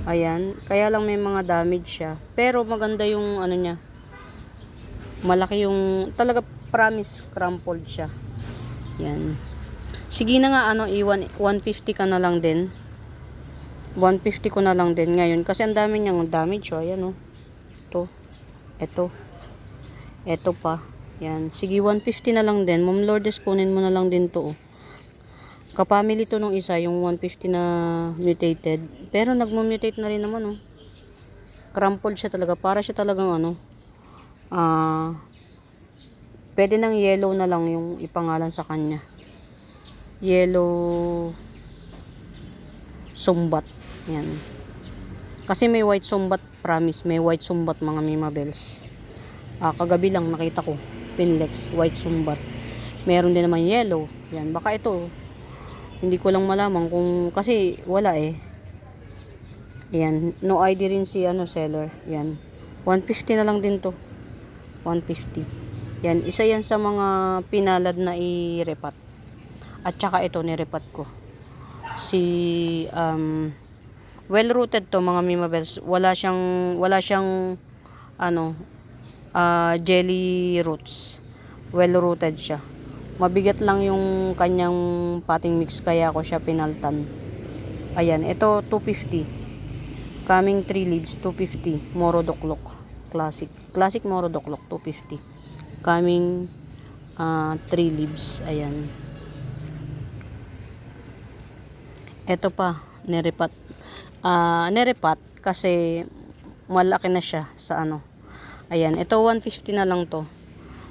Ayan, kaya lang may mga damage siya. Pero maganda yung ano niya. Malaki yung, talaga promise crumpled siya. Yan. Sige na nga, 150 ka na lang din. 150 ko na lang din ngayon. Kasi ang dami niyang damage, oh. Ayan, oh. Ito pa. Yan. Sige, 150 na lang din. Ma'am Lourdes, kunin mo na lang din to, oh. Kapamily to nung isa, yung 150 na mutated. Pero nagmutate na rin naman, oh. Crumpled siya talaga. Para siya talagang pwede nang yellow na lang yung ipangalan sa kanya. Yellow sumbat. Yan. Kasi may white sumbat, promise. May white sumbat, mga Mima Bells. Kagabi lang nakita ko. Pinlex, white sumbat. Meron din naman yellow. Yan. Baka ito. Hindi ko lang malaman kung, kasi wala eh. Yan. No ID rin si seller. Yan. 150 na lang din to. 150. Yan. Isa yan sa mga pinalad na i-repat. At saka ito, nirepat ko. Well rooted to, mga Mima Bells. Wala siyang jelly roots. Well rooted siya. Mabigat lang yung kanyang potting mix, kaya ako siya pinaltan. Ayan, ito 250. Coming 3 leaves 250. Moro Doklok. Classic Moro Doklok 250. Coming 3 leaves. Ayan. Ito pa, nirepat kasi malaki na siya sa Ayan, ito 150 na lang to.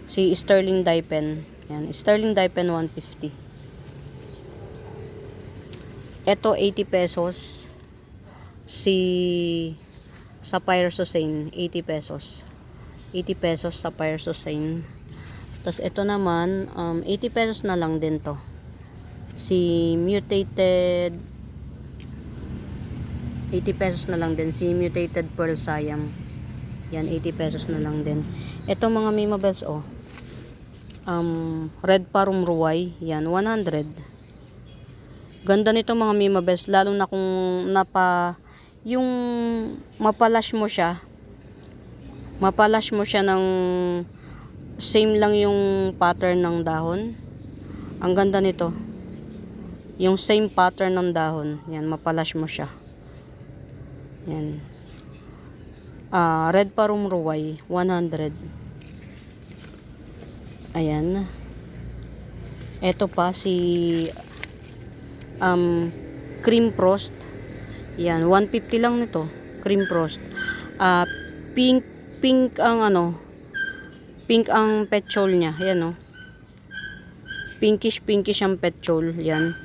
Si Sterling Dye-Pen. Ayan, Sterling Dye-Pen 150. Ito 80 pesos. Si Sapphire Susane 80 pesos. 80 pesos Sapphire Susane. Tapos ito naman 80 pesos na lang din to. Si mutated 80 pesos na lang din. Si mutated Pearl Siam. Yan, 80 pesos na lang din. Ito, mga Mima Bells, Red Parum Ruway. Yan, 100. Ganda nito, mga Mima Bells. Lalo na kung yung mapalash mo siya. Mapalash mo siya ng same lang yung pattern ng dahon. Ang ganda nito. Yung same pattern ng dahon. Yan, mapalash mo siya. Yan. Red Parum Ruway 100. Ayan. Ito pa si Cream Frost. Yan, 150 lang nito. Cream Frost. Pink ang pink ang petrol niya. Ayan, pinkish ang petrol. Yan.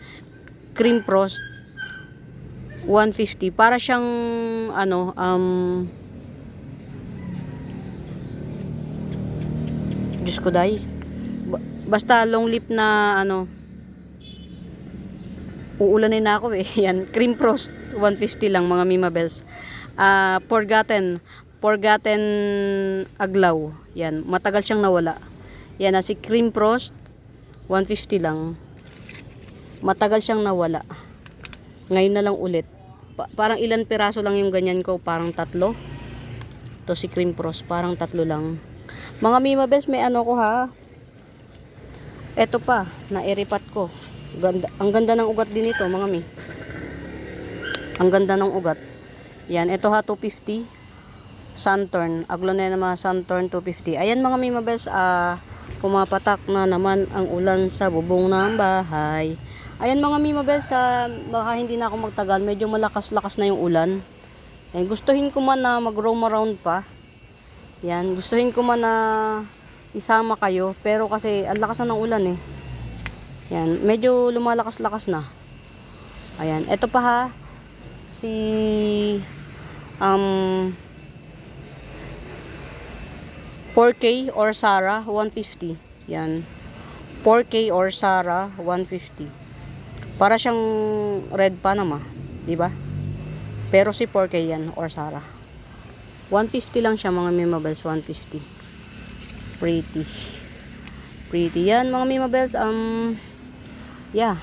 Cream Frost 150. Para siyang Diyos ko, day. Basta long lip na uulanin na ako eh. Yan, Cream Frost 150 lang, mga Mima Bells. Forgotten Aglaw. Yan, matagal siyang nawala. Yan, si Cream Frost 150 lang. Matagal siyang nawala. Ngayon na lang ulit. Parang ilan piraso lang yung ganyan ko, parang 3. To si Cream Frost, parang 3 lang. Mga Mima Bells, may ko ha. Eto pa, nairipat ko. Ang ganda ng ugat din ito, mga Mi. Ang ganda ng ugat. Yan, ito ha, 250. Sunturn. Aglonema Sunturn 250. Ayan, mga Mima Bells, pumapatak na naman ang ulan sa bubong ng bahay. Ayan, mga Mima Bells, baka hindi na ako magtagal. Medyo malakas-lakas na yung ulan. Yan, gustuhin ko man na mag-roam around pa. Yan, gustuhin ko man na isama kayo. Pero kasi ang lakas na ng ulan eh. Yan, medyo lumalakas-lakas na. Ayan, eto pa ha. Si 4K or Sarah 150. Yan. 4K or Sarah 150. Para siyang red Panama, 'di ba? Pero si 4K yan or Sarah. 150 lang siya, mga Mima Bells, 150. Pretty yan, mga Mima Bells. Yeah.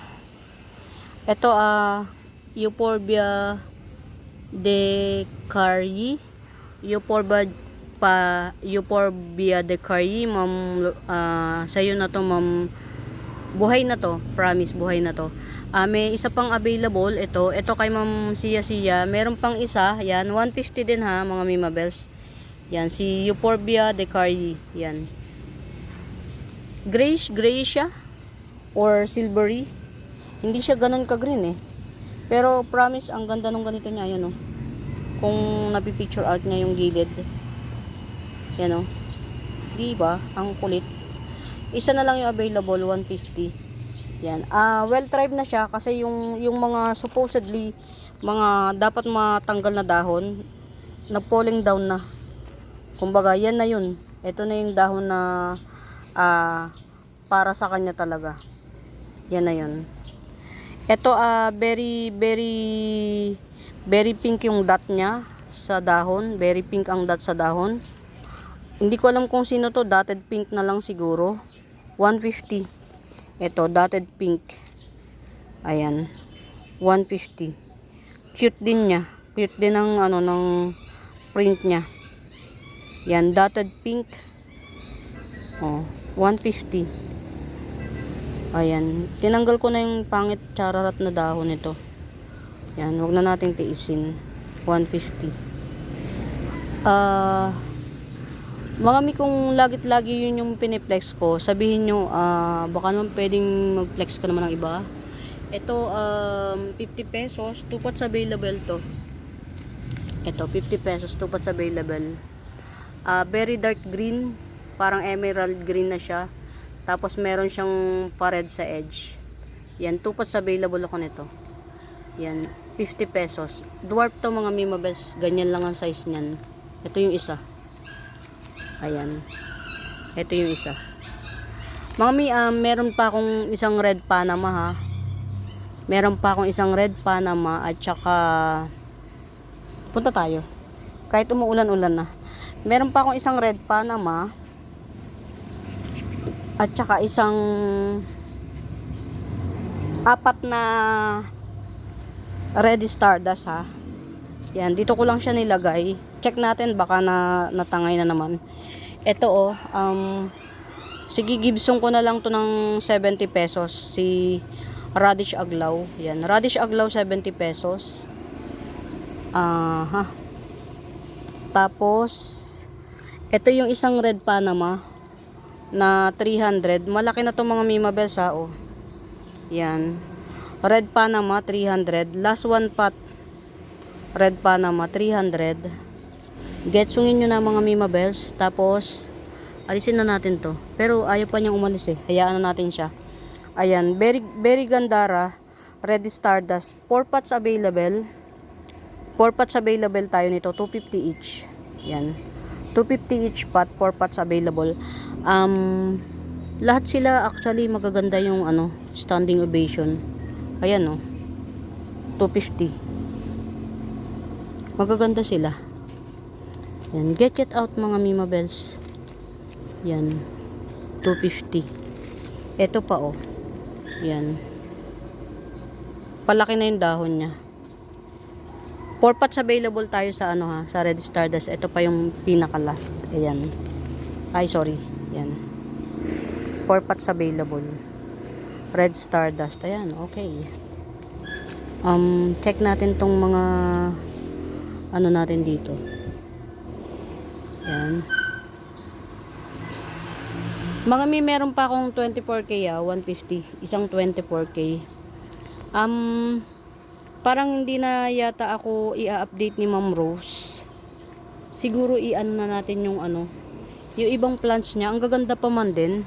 Ito, Euphorbia decari. Euphorbia decari, ma'am. Sa'yo na to, ma'am. Buhay na to, promise, buhay na to. May isa pang available, ito kay ma'am Sia. Meron pang isa, yan, 150 din ha, mga Mimabels. Yan, si Euphorbia decari, yan. Grayish siya, or silvery. Hindi siya ganun ka-green eh. Pero promise, ang ganda nung ganito niya, yan oh. Kung napipicture out niya yung gilid. Yan oh. Diba? Ang kulit. Isa na lang yung available, 150. Yan. Well tried na siya kasi yung mga supposedly mga dapat matanggal na dahon, na-falling down na. Kumbaga, yan na yun. Ito na yung dahon na para sa kanya talaga. Yan na yun. Ito very pink yung dot niya sa dahon. Very pink ang dot sa dahon. Hindi ko alam kung sino to, dotted pink na lang siguro. 150. Ito, dotted pink. Ayan. 150. Cute din niya. Cute din ang ng print niya. Yan, dotted pink. Oh, 150. Ayan. Tinanggal ko na yung pangit chararat na dahon nito. Yan, wag na nating tiisin. 150. Mga mi, kung lagi yun yung piniplex ko, sabihin nyo, baka naman pwedeng mag-flex ka naman ng iba. Ito, 50 pesos, 2 pots available to. Ito, 50 pesos, 2 pots available. Very dark green, parang emerald green na siya. Tapos meron siyang pa-red sa edge. Yan, 2 pots available ako nito. Yan, 50 pesos. Dwarf to mga Mimabels, ganyan lang ang size niyan. Ito yung isa. Ayan. Ito yung isa. Mga mi, meron pa akong isang red Panama ha. Meron pa akong isang red Panama at saka punta tayo. Kahit umuulan-ulan na. Meron pa akong isang red Panama at saka isang 4 na Red Stardust ha. Yan, dito ko lang siya nilagay. Check natin, baka natangay na naman. Ito sige, Gibson ko na lang to ng 70 pesos. Si Radish Aglaw. Yan, Radish Aglaw 70 pesos. Tapos ito yung isang red Panama na 300. Malaki na to mga Mimabels ha, oh. Yan. Red Panama 300. Last one pot. Red Panama 300. Getsungin nyo na mga Mimabels. Tapos alisin na natin to. Pero ayaw pa niyang umalis eh. Hayaan na natin siya. Ayan, Berry Gandara Red Stardust, 4 pots available. 4 pots available tayo nito, 250 each. Yan, 250 each pot, 4 pots available. Lahat sila actually magaganda yung standing ovation. Ayan 250. Magaganda sila. Yan, get out mga Mimabels. Yan, 250. Ito pa yan. Palaki na yung dahon niya. 4 pots available tayo sa sa Red Stardust. Ito pa yung pinaka last. Ayan. Ay, sorry. Yan. 4 pots available. Red Stardust. Ayan, okay. Check natin tong mga natin dito. Yan. Mga meron pa akong 24K 150. Isang 24K. Parang hindi na yata ako i-update ni Ma'am Rose. Siguro na natin yung yung ibang plants niya. Ang gaganda pa man din.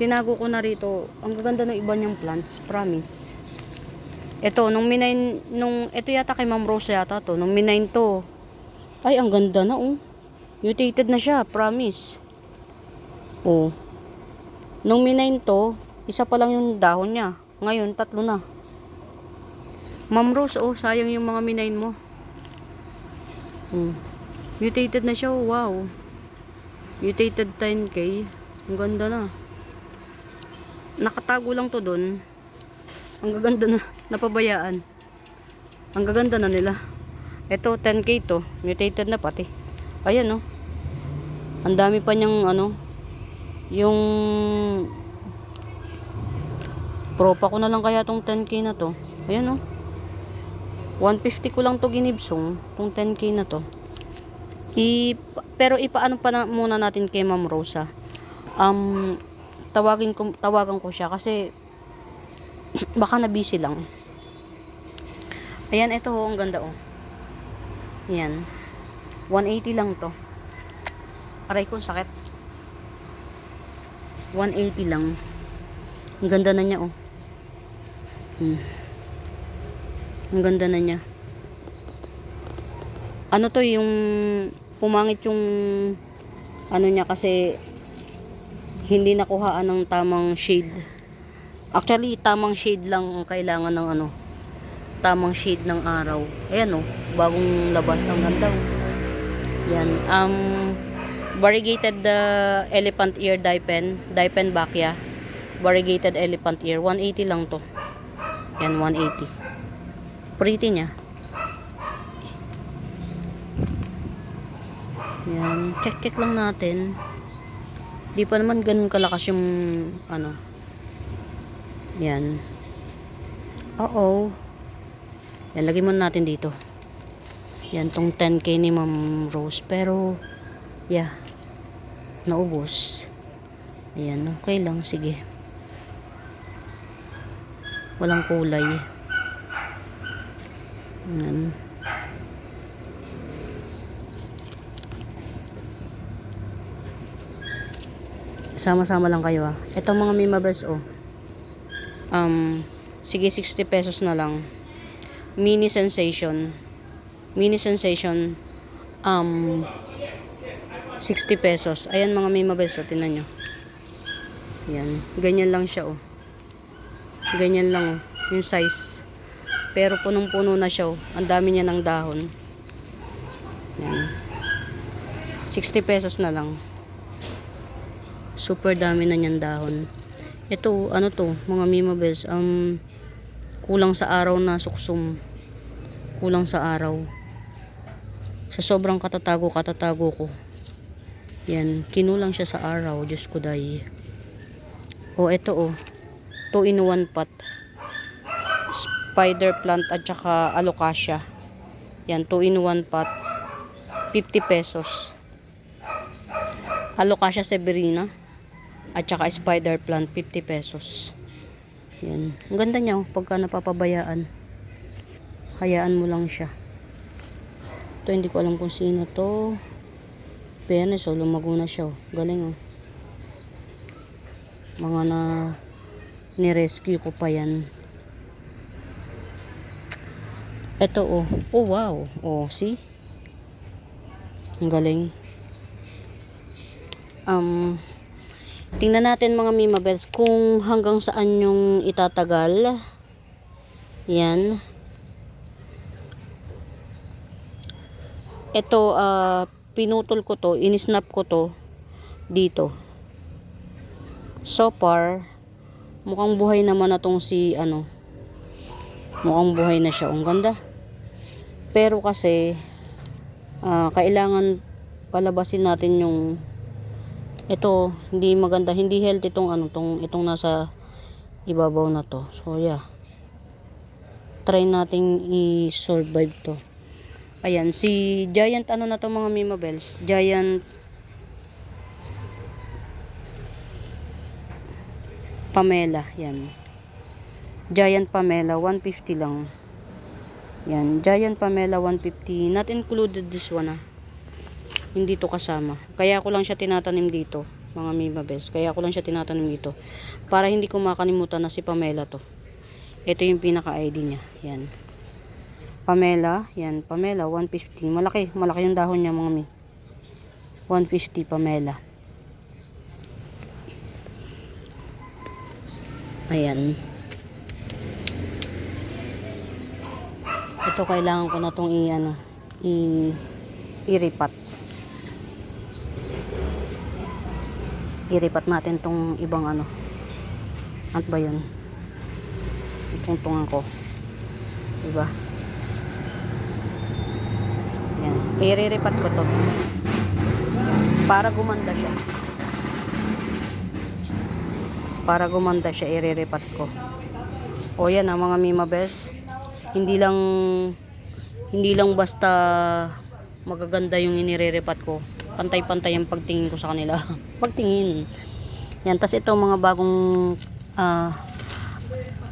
Tinago ko na rito. Ang gaganda ng iba niyang plants. Promise. Ito, ito yata kay Ma'am Rose yata to. Nung minain to. Ay, ang ganda na Mutated na siya. Promise. Nung minain to, isa pa lang yung dahon niya. Ngayon, 3 na. Ma'am Rose, sayang yung mga minain mo. Mutated na siya, wow. Mutated 10K. Ang ganda na. Nakatago lang to dun. Ang gaganda na. Napabayaan. Ang gaganda na nila. Ito, 10K to. Mutated na pati. Ayan, oh. Ang dami pa niyang, ano, yung propa ko na lang kaya tong 10K na to. Ayan, oh. 150 ko lang to ginibsong. Tong 10K na to. Pero ipaano pa na, muna natin kay Ma'am Rosa. Tawagan ko siya kasi baka na busy lang. Ayan, ito, oh, ang ganda, oh. Ayan. 180 lang to. Aray ko, sakit. 180 lang. Ang ganda na niya, oh. Ang ganda na niya. Ano to, yung pumangit yung ano niya kasi hindi nakuhaan ng tamang shade. Actually, tamang shade lang ang kailangan ng ano, tamang shade ng araw. Ayan, oh, bagong labas. Ang ganda, oh. Yan. Variegated elephant ear Dipenbachia. Variegated elephant ear. 180 lang to. Yan, 180. Pretty niya. Yan. Check lang natin. Di pa naman ganun kalakas yung ano. Yan. Yan, lagay muna natin dito. Yan, tong 10K ni Ma'am Rose. Pero, yeah. Naubos. Ayan, okay lang. Sige. Walang kulay. Ayan. Sama-sama lang kayo, ah. Ito mga Mimabels, oh. Sige, 60 pesos na lang. Mini Sensation. 60 pesos. Ayan mga Mimabels, oh. Tingnan nyo. Ayan. Ganyan lang siya, oh. Ganyan lang, oh. Yung size. Pero punong-puno na siya, oh. Ang dami niya ng dahon. Ayan. 60 pesos na lang. Super dami na niyan dahon. Ito, ano to, mga Mimabels, kulang sa araw na suksum. Kulang sa araw. Sa sobrang katatago ko. Yan, kinulang siya sa araw. Diyos ko day. O, ito, oh. 2-in-1 pot. Spider plant at saka alocasia. Yan, 2-in-1 pot. 50 pesos. Alocasia severina at saka spider plant, 50 pesos. Yan. Ang ganda niya, oh, pagka napapabayaan. Hayaan mo lang siya. Ito, hindi ko alam kung sino to. Fairness, oh, lumago na siya, oh. Galing, oh. Mga ni-rescue ko pa yan. Ito, oh. Oh, wow. Oh, see? Ang galing. Tingnan natin mga Mimabels kung hanggang saan yung itatagal. Yan. Ito, pinutol ko to, inisnap ko to dito. So far, mukhang buhay naman na tong si, ano, mukhang buhay na siya. Ang ganda. Pero kasi, kailangan palabasin natin yung ito, hindi maganda, hindi healthy itong ano, itong nasa ibabaw na to. So yeah, try nating i-survive to. Ayan, si Giant ano na to mga Mimabels, Giant Pamela. Yan, Giant Pamela, 150 lang. Yan, Giant Pamela 150, not included this one, ah. Hindi to kasama. Kaya ko lang siya tinatanim dito, mga Mimabels. Kaya ko lang siya tinatanim dito. Para hindi ko makalimutan na si Pamela to. Ito yung pinaka-ID niya. Yan. Pamela. Yan. Pamela, 150. Malaki. Malaki yung dahon niya, mga mi. 150 Pamela. Ayan. Ito kailangan ko na tong i-ripat. I-ripat natin tong ibang ano. At ba yun? Itungtungan ko. Diba? Yan. I-re-repat ko to. Para gumanda siya. Para gumanda siya, i-re-repat ko. O yan mga Mima Bes. Hindi lang basta magaganda yung inire-repat ko. Pantay-pantay ang pagtingin ko sa kanila. Pagtingin. Yan. Tas ito mga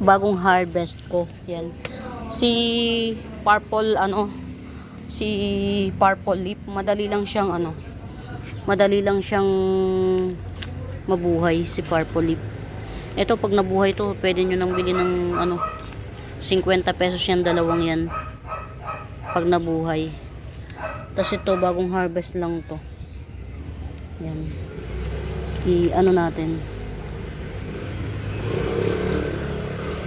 bagong harvest ko. Yan. Si purple leaf, madali lang siyang mabuhay si purple leaf. Ito pag nabuhay to, pwede nyo nang bili ng 50 pesos yan, dalawang yan. Pag nabuhay. Tas ito bagong harvest lang to. Yan. Natin.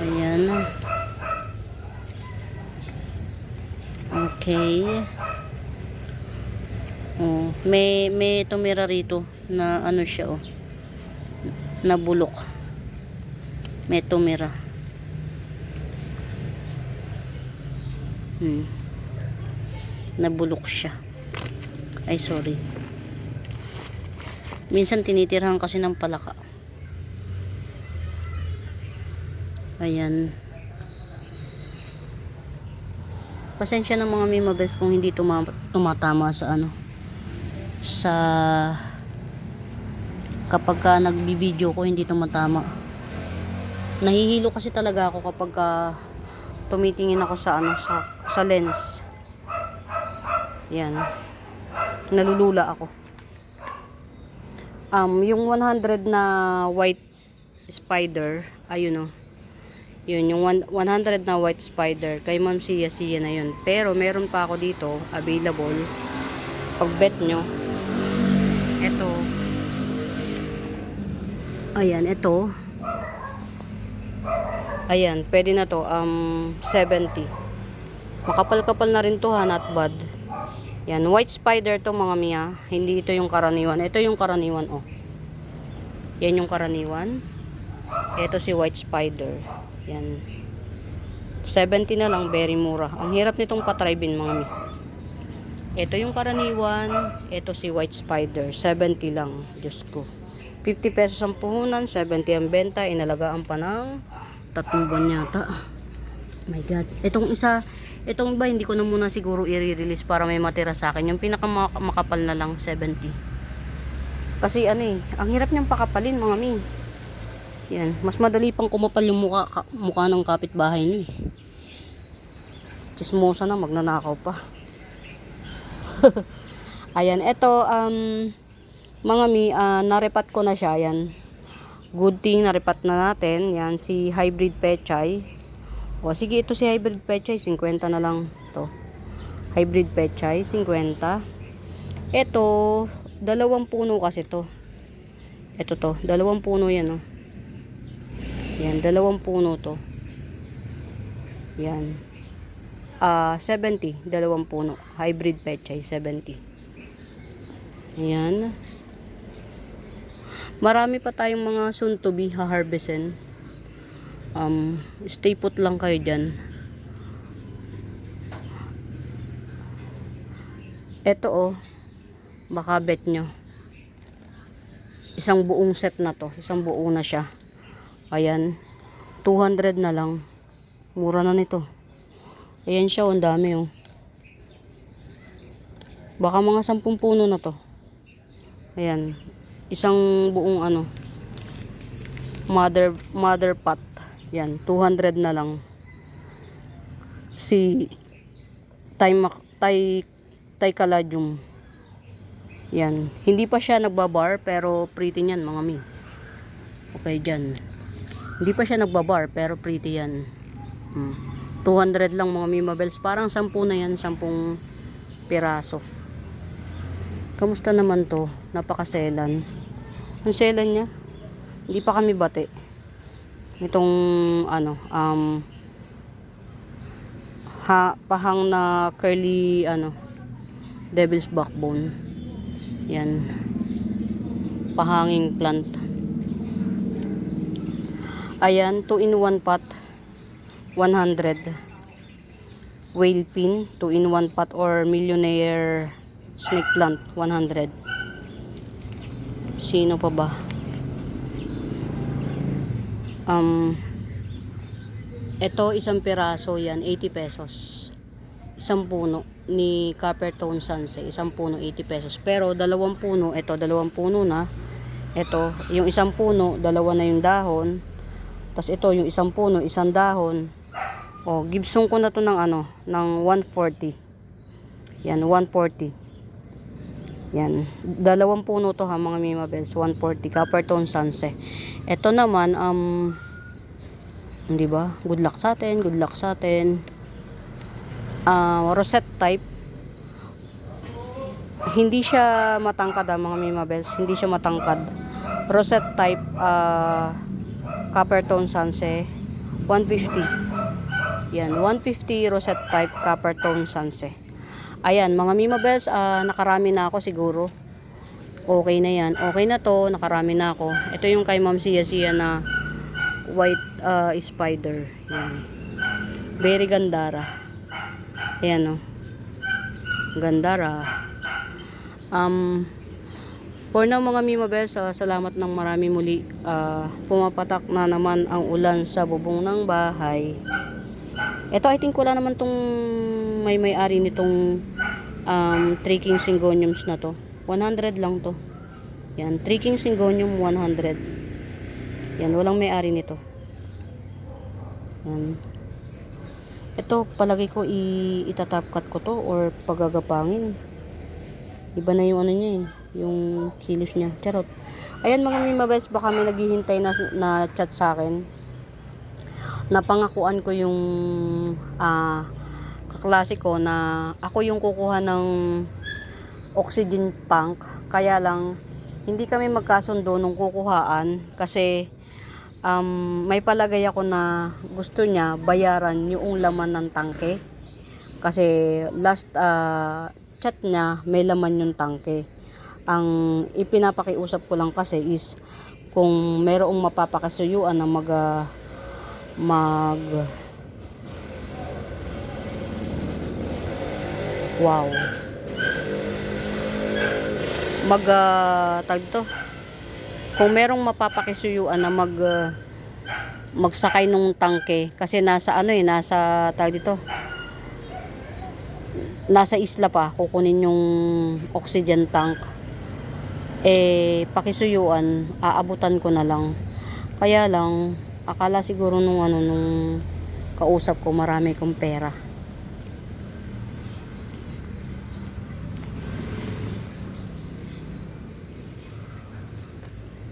Ayan. Okay. Oh, may tumira rito na siya na bulok. May tumira. Nabulok siya. Ay, sorry. Minsan tinitirahan kasi ng palaka. Ayan. Pasensya ng mga Mima Bes kung hindi tumatama sa sa kapag nagbibideo ko, hindi tumatama. Nahihilo kasi talaga ako kapag tumitingin ako sa lens. Yan. Nalulula ako. Yung 100 na white spider, ayun yun, yung 100 na white spider kay Ma'am Sia na yun. Pero meron pa ako dito available. Pag bet nyo, ito, ayan, pwede na to. 70. Makapal-kapal na rin to, not bad. Yan, white spider to mga Mia. Hindi ito yung karaniwan. Ito yung karaniwan, yan yung karaniwan. Ito si white spider. Yan. 70 na lang, very mura. Ang hirap nitong patribin mga Mia. Ito yung karaniwan. Ito si white spider. 70 lang. Diyos ko. 50 pesos ang puhunan. 70 ang benta. Inalagaan pa ng 3 buwan yata. Oh my God. Itong iba hindi ko na muna siguro i-release para may matira sa akin. Yung pinakamakapal na lang 70. Kasi ang hirap niyang pakapalin mga Mi. Yan, mas madali pang kumapal yung mukha ng kapitbahay niyo. Chismosa na, magnanakaw pa. Ayan, ito mga Mi, narepat ko na siya. Yan. Good thing narepat na natin. Yan si hybrid pechay. O sige, ito si hybrid pechay, 50 na lang to. Hybrid pechay, 50. Ito, 2 puno kasi to. Ito to, 2 puno yan Yan, 2 puno to. Yan. 70, 2 puno. Hybrid pechay, 70. Ayan. Marami pa tayong mga soon to be ha-harvestin. Stay put lang kayo dyan. Ito baka bet nyo. Isang buong set na to. Isang buo na siya. Ayan. 200 na lang. Mura na nito. Ayan siya, ang dami Baka mga 10 puno na to. Ayan. Isang buong mother pot. Yan, 200 na lang. Si Thai Caladium. Yan. Hindi pa siya nagbabar pero pretty niyan mga Mi. Okay dyan. Hindi pa siya nagbabar pero pretty yan. 200 lang mga Mima Bells. Parang 10 na yan. 10 piraso. Kamusta naman to? Napakaselan. Ang selan niya. Hindi pa kami bate. Itong pahang na curly devil's backbone. Yan. Pahanging plant. Ayan, 2-in-1 pot. 100. Whale pin, 2-in-1 pot or millionaire snake plant, 100. Sino pa ba? Ito isang piraso yan, 80 pesos. Isang puno ni Coppertone Sunset, isang puno 80 pesos. Pero dalawang puno, ito dalawang puno na. Ito, yung isang puno, dalawa na yung dahon. Tapos ito, yung isang puno, isang dahon. Oh, Gibson ko na to ng ano, ng 140. Yan, 140. Yan, dalawang puno to ha mga Mima Bells, 140, Coppertone Sunset. Ito naman, hindi ba? Good luck sa atin, good luck sa atin. Rosette type. Hindi siya matangkad mga Mima Bells, hindi siya matangkad. Rosette type, Coppertone Sunset, 150. Yan, 150 rosette type Coppertone Sunset. Ayan, mga Mima Bells, nakarami na ako siguro. Okay na yan. Okay na to, nakarami na ako. Ito yung kay Ma'am Sia na white spider. Yan. Very gandara. Ayan o. Gandara. For now mga Mima Bells, salamat ng marami muli. Pumapatak na naman ang ulan sa bubong ng bahay. Ito I think wala naman tong may-ari nitong Trekking Syngoniums na to. 100 lang to. Yan, Trekking Syngonium 100. Yan, walang may-ari nito. Yan. Ito, palagi ko itatapkat ko to or pagagapangin. Iba na yung ano niya eh, yung kilos niya. Charot. Ayan mga Mima Bells, baka may naghihintay na chat sa akin. Napangakuan ko yung kaklase ko na ako yung kukuha ng oxygen tank. Kaya lang, hindi kami magkasundo nung kukuhaan kasi may palagay ako na gusto niya bayaran yung laman ng tangke. Kasi last chat niya, may laman yung tangke. Ang ipinapakiusap ko lang kasi is kung mayroong mapapakasuyuan na tag to. Kung merong mapapakisuyuan na magsakay nung tangke kasi nasa tag dito. Nasa isla pa kukunin yung oxygen tank. Pakisuyuan, aabutan ko na lang. Kaya lang akala siguro nung kausap ko marami kong pera.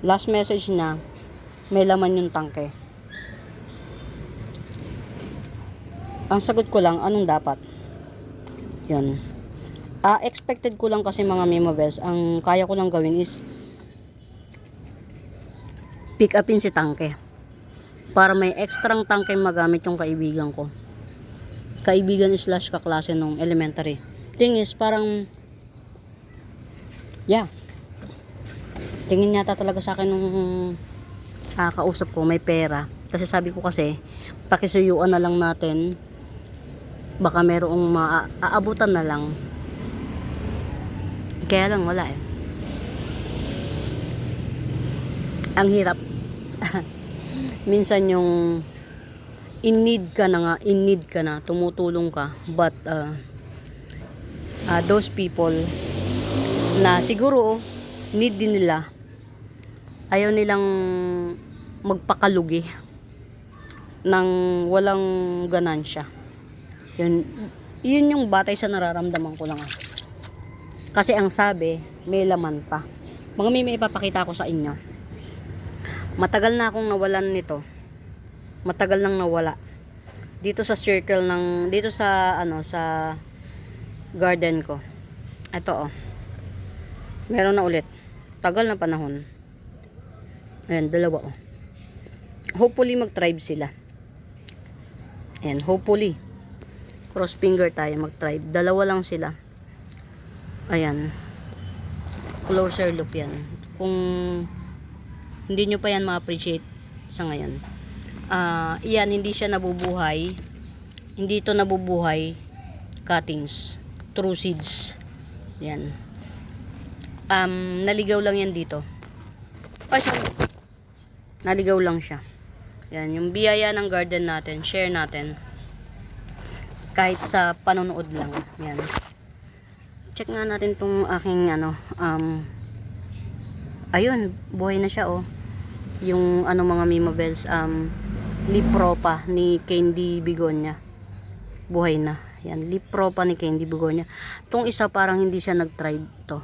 Last message na, may laman yung tangke. Ang sagot ko lang, anong dapat? Yan. Expected ko lang kasi mga Mima Bells, ang kaya ko lang gawin is pick upin si tangke. Para may extrang tangke magamit yung kaibigan ko. Kaibigan / kaklase nung elementary. Thing is, parang tingin yata talaga sa akin nung kausap ko may pera. Kasi sabi ko kasi, pakisuyuan na lang natin. Baka merong aabutan na lang. Kaya lang wala eh. Ang hirap. Minsan yung in need ka na, tumutulong ka. But those people na siguro need din nila, ayaw nilang magpakalugi ng walang ganansya. Yun yung batay sa nararamdaman ko lang. Kasi ang sabi, may laman pa. Mga may ipapakita ko sa inyo. Matagal na akong nawalan nito. Matagal nang nawala. Dito sa circle dito sa sa garden ko. Ito meron na ulit. Tagal na panahon. Ayan, dalawa Hopefully mag-thrive sila. Ayan, hopefully. Cross finger tayo mag-thrive. Dalawa lang sila. Ayan. Closer look yan. Kung hindi nyo pa yan ma-appreciate sa ngayon. Yan, hindi siya nabubuhay. Hindi ito nabubuhay. Cuttings. True seeds. Yan. Naligaw lang yan dito. Sorry. Naligaw lang siya. Yan, yung biyaya ng garden natin. Share natin. Kahit sa panonood lang. Yan. Check nga natin tong aking ayun, buhay na siya oh. Yung mga Mimabels, Lipropa ni Candy Begonia. Buhay na. Yan, Lipropa ni Candy Begonia. Tong isa parang hindi siya nag-tribe to.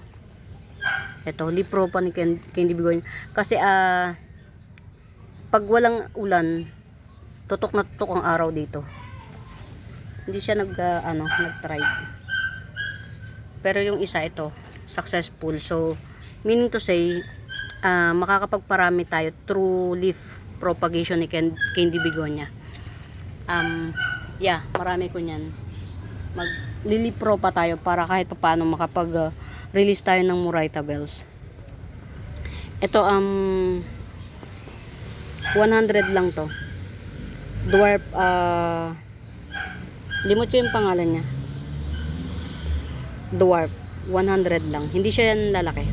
Ito, Lipropa ni Candy Begonia. Kasi pag walang ulan, tutok na tutok ang araw dito. Hindi siya nag-tribe. Pero yung isa ito, successful. So, meaning to say, makakapagparami tayo through leaf propagation ni Candy Begonia. Yeah, marami ko niyan. Maglilipro pa tayo para kahit paano makapag-release tayo ng Murayta bells. Ito, 100 lang to. Dwarf, limot ko yung pangalan niya. Dwarf, 100 lang. Hindi siya yan lalaki.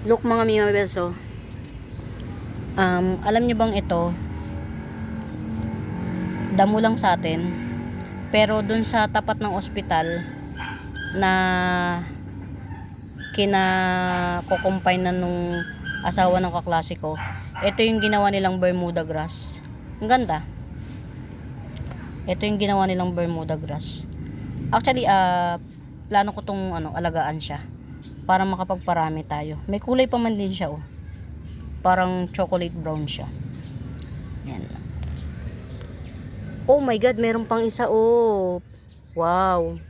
Look mga Mimabels, oh. Alam nyo bang ito, damo lang sa atin, pero dun sa tapat ng ospital na kinakukumpine na nung asawa ng kaklase ko, ito yung ginawa nilang Bermuda grass. Ang ganda. Ito yung ginawa nilang Bermuda grass. Actually, plano ko tong alagaan siya para makapagparami tayo. May kulay pa man din siya, oh. Parang chocolate brown siya. Yan. Oh my god, meron pang isa, oh. Wow.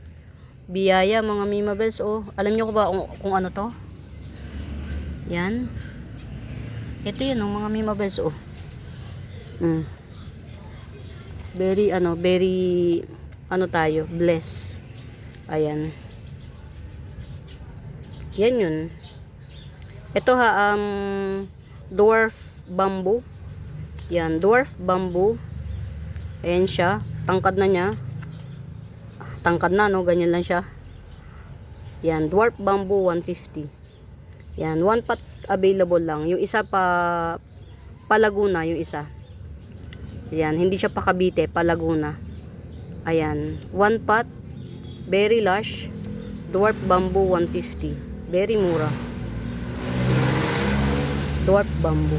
Biyaya mga Mimabels, oh. Alam niyo ko ba kung ano to? Yan. Ito yun, oh, mga Mimabels, oh. Very tayo, bless. Ayan. Yan yun. Ito dwarf bamboo. Yan, dwarf bamboo. Ayan siya. Tangkad na niya. Tangkad na, no? Ganyan lang siya. Yan, dwarf bamboo 150. Yan, one pot available lang. Yung isa pa Laguna, yung isa. Yan, hindi siya pa Cavite, pa Laguna. Ayan, one pot, very lush, dwarf bamboo 150. Very mura. Dwarf bamboo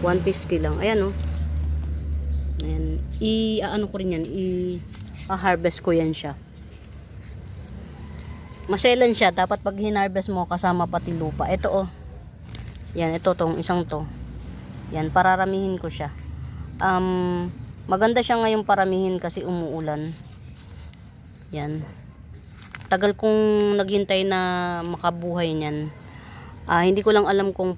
150 lang. Ayan, oh. Ayan, ko rin yan, harvest ko yan siya. Maselan siya, dapat pag hinarvest mo kasama pati lupa. Ito, oh. Yan, ito tong isang to. Yan, pararamihin ko siya. Maganda siya ngayong paramihin kasi umuulan. Yan. Tagal kong naghintay na makabuhay niyan. Hindi ko lang alam kung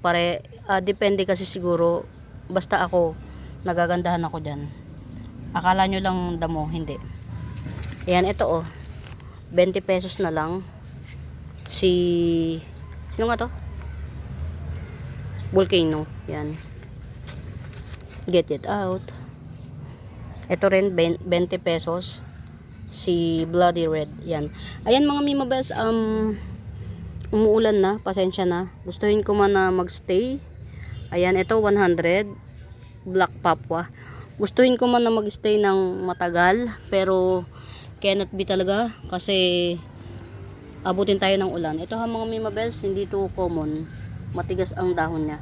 depende kasi siguro. Basta ako, nagagandahan ako dyan. Akala nyo lang damo, hindi. Ayan, ito, oh. 20 pesos na lang. Sino nga to? Volcano. Yan. Get it out. Ito rin 20 pesos. Si Bloody Red. Yan. Ayan mga Mimabels, umuulan na, pasensya na. Gustuhin ko man na magstay. Ayan, ito 100 Black Papua. Gustuhin ko man na magstay ng matagal, pero cannot be talaga kasi abutin tayo ng ulan. Ito mga Mimabels, hindi to common. Matigas ang dahon niya.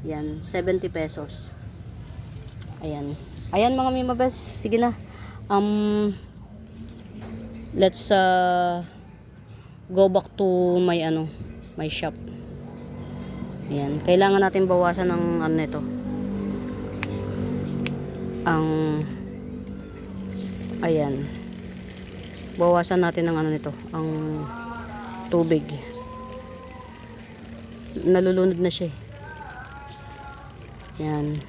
Yan, 70 pesos. Ayan. Ayan mga Mimabels, sige na. Let's go back to my shop. Ayan, kailangan natin bawasan ng nito. Ayan. Bawasan natin ng nito, ang tubig. Nalulunod na siya. Ayan.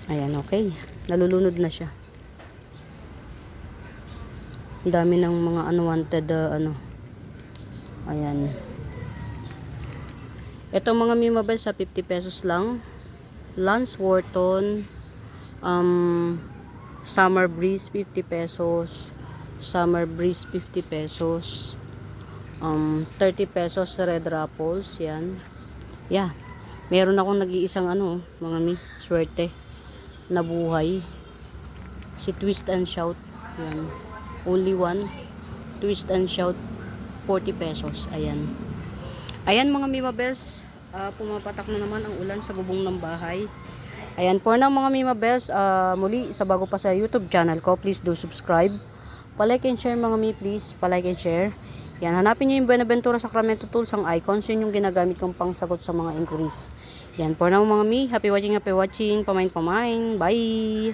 Ayan, okay. Nalulunod na siya. Ang dami ng mga unwanted Ayan. Ito mga Mimabels sa 50 pesos lang. Lance Wharton, Summer Breeze 50 pesos, Summer Breeze 50 pesos, 30 pesos sa Red Rapples, yan. Yeah, meron akong nag-iisang ano, mga mi, swerte, na buhay. Si Twist and Shout, yan. Only one, Twist and Shout, 40 pesos, ayan. Ayan mga Mima Bells, pumapatak na naman ang ulan sa bubong ng bahay. Ayan, for now mga Mima Bells, muli sa bago pa sa YouTube channel ko, please do subscribe. Palike and share mga Mi, please. Palike and share. Yan, hanapin nyo yung Buenaventura Sacramento Tools, ang icons. Yun yung ginagamit kong pangsagot sa mga inquiries. Yan, for now mga Mi, happy watching, happy watching. Pamain. Bye!